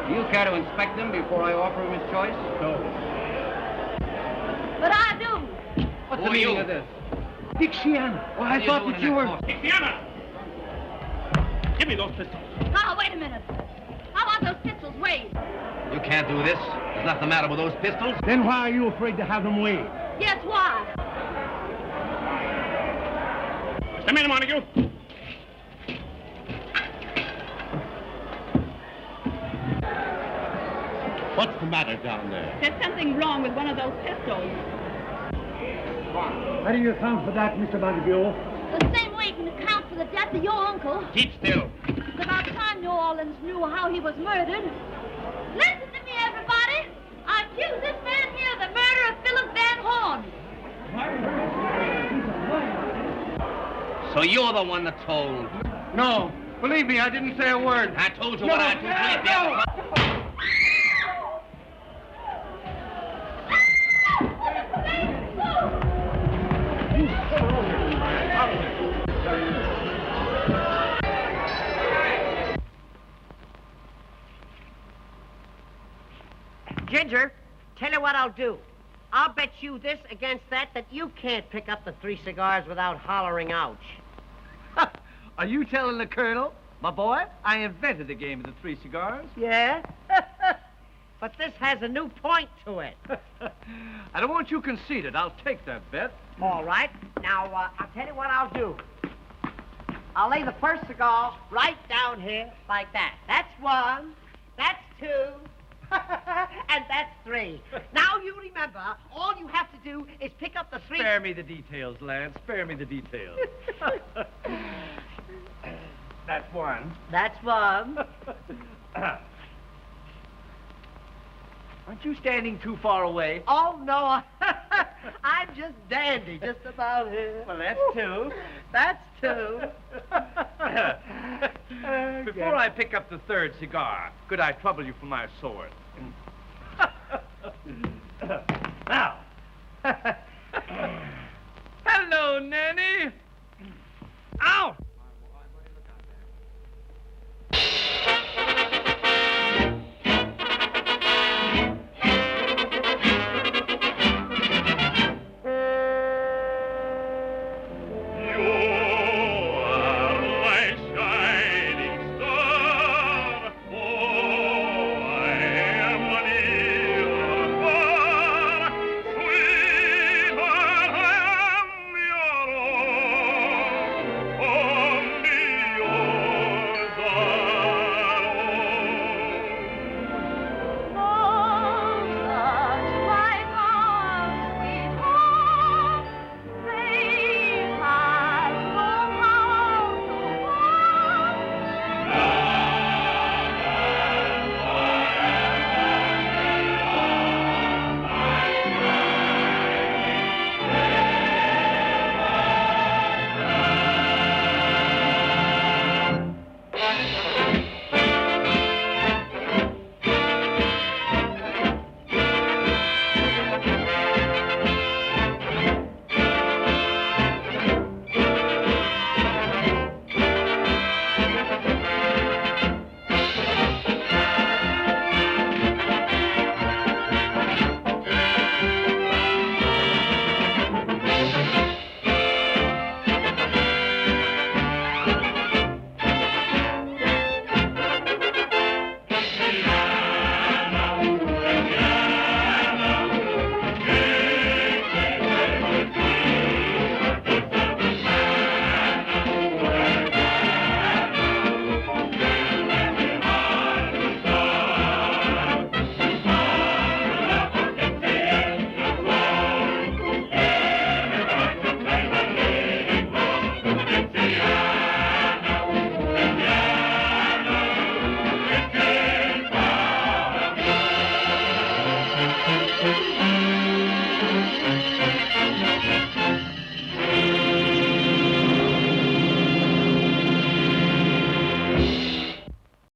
Speaker 11: Do you care to inspect them before I offer him his choice?
Speaker 12: No.
Speaker 13: But I do.
Speaker 11: What's the meaning of this?
Speaker 12: Dixiana.
Speaker 11: Well, I thought that you were...
Speaker 3: Dixiana! Give me those pistols.
Speaker 13: Now, wait a minute. I want those pistols weighed.
Speaker 7: You can't do this. There's nothing the matter with those pistols.
Speaker 12: Then why are you afraid to have them weighed?
Speaker 13: Yes, why?
Speaker 3: Mr. Man Montague.
Speaker 6: What's the matter down there?
Speaker 17: There's something wrong with one of those pistols.
Speaker 12: How do you account for that, Mr. Montague?
Speaker 13: The same way you can account for the death of your uncle.
Speaker 7: Keep still.
Speaker 13: It's about time New Orleans knew how he was murdered. Listen to me, everybody. I accuse this man here of the murder of Philip Van Horn.
Speaker 11: So you're the one that told.
Speaker 2: No, believe me, I didn't say a word.
Speaker 11: I told you
Speaker 2: No,
Speaker 11: what I told
Speaker 2: no.
Speaker 9: Ginger, tell you what I'll do. I'll bet you this against that you can't pick up the 3 cigars without hollering ouch.
Speaker 4: Are you telling the Colonel? My boy, I invented the game of the 3 cigars.
Speaker 9: Yeah? But this has a new point to it.
Speaker 4: I don't want you conceited. I'll take that bet.
Speaker 9: All right. Now, I'll tell you what I'll do. I'll lay the first cigar right down here like that. That's 1. That's 2. And that's 3. Now you remember, all you have to do is pick up the 3...
Speaker 4: Spare me the details, lad. Spare me the details. That's 1.
Speaker 9: That's 1.
Speaker 4: Aren't you standing too far away?
Speaker 9: Oh, no. I'm just dandy, just about here.
Speaker 4: Well, that's 2.
Speaker 9: That's 2.
Speaker 4: Before I pick up the 3rd cigar, could I trouble you for my sword?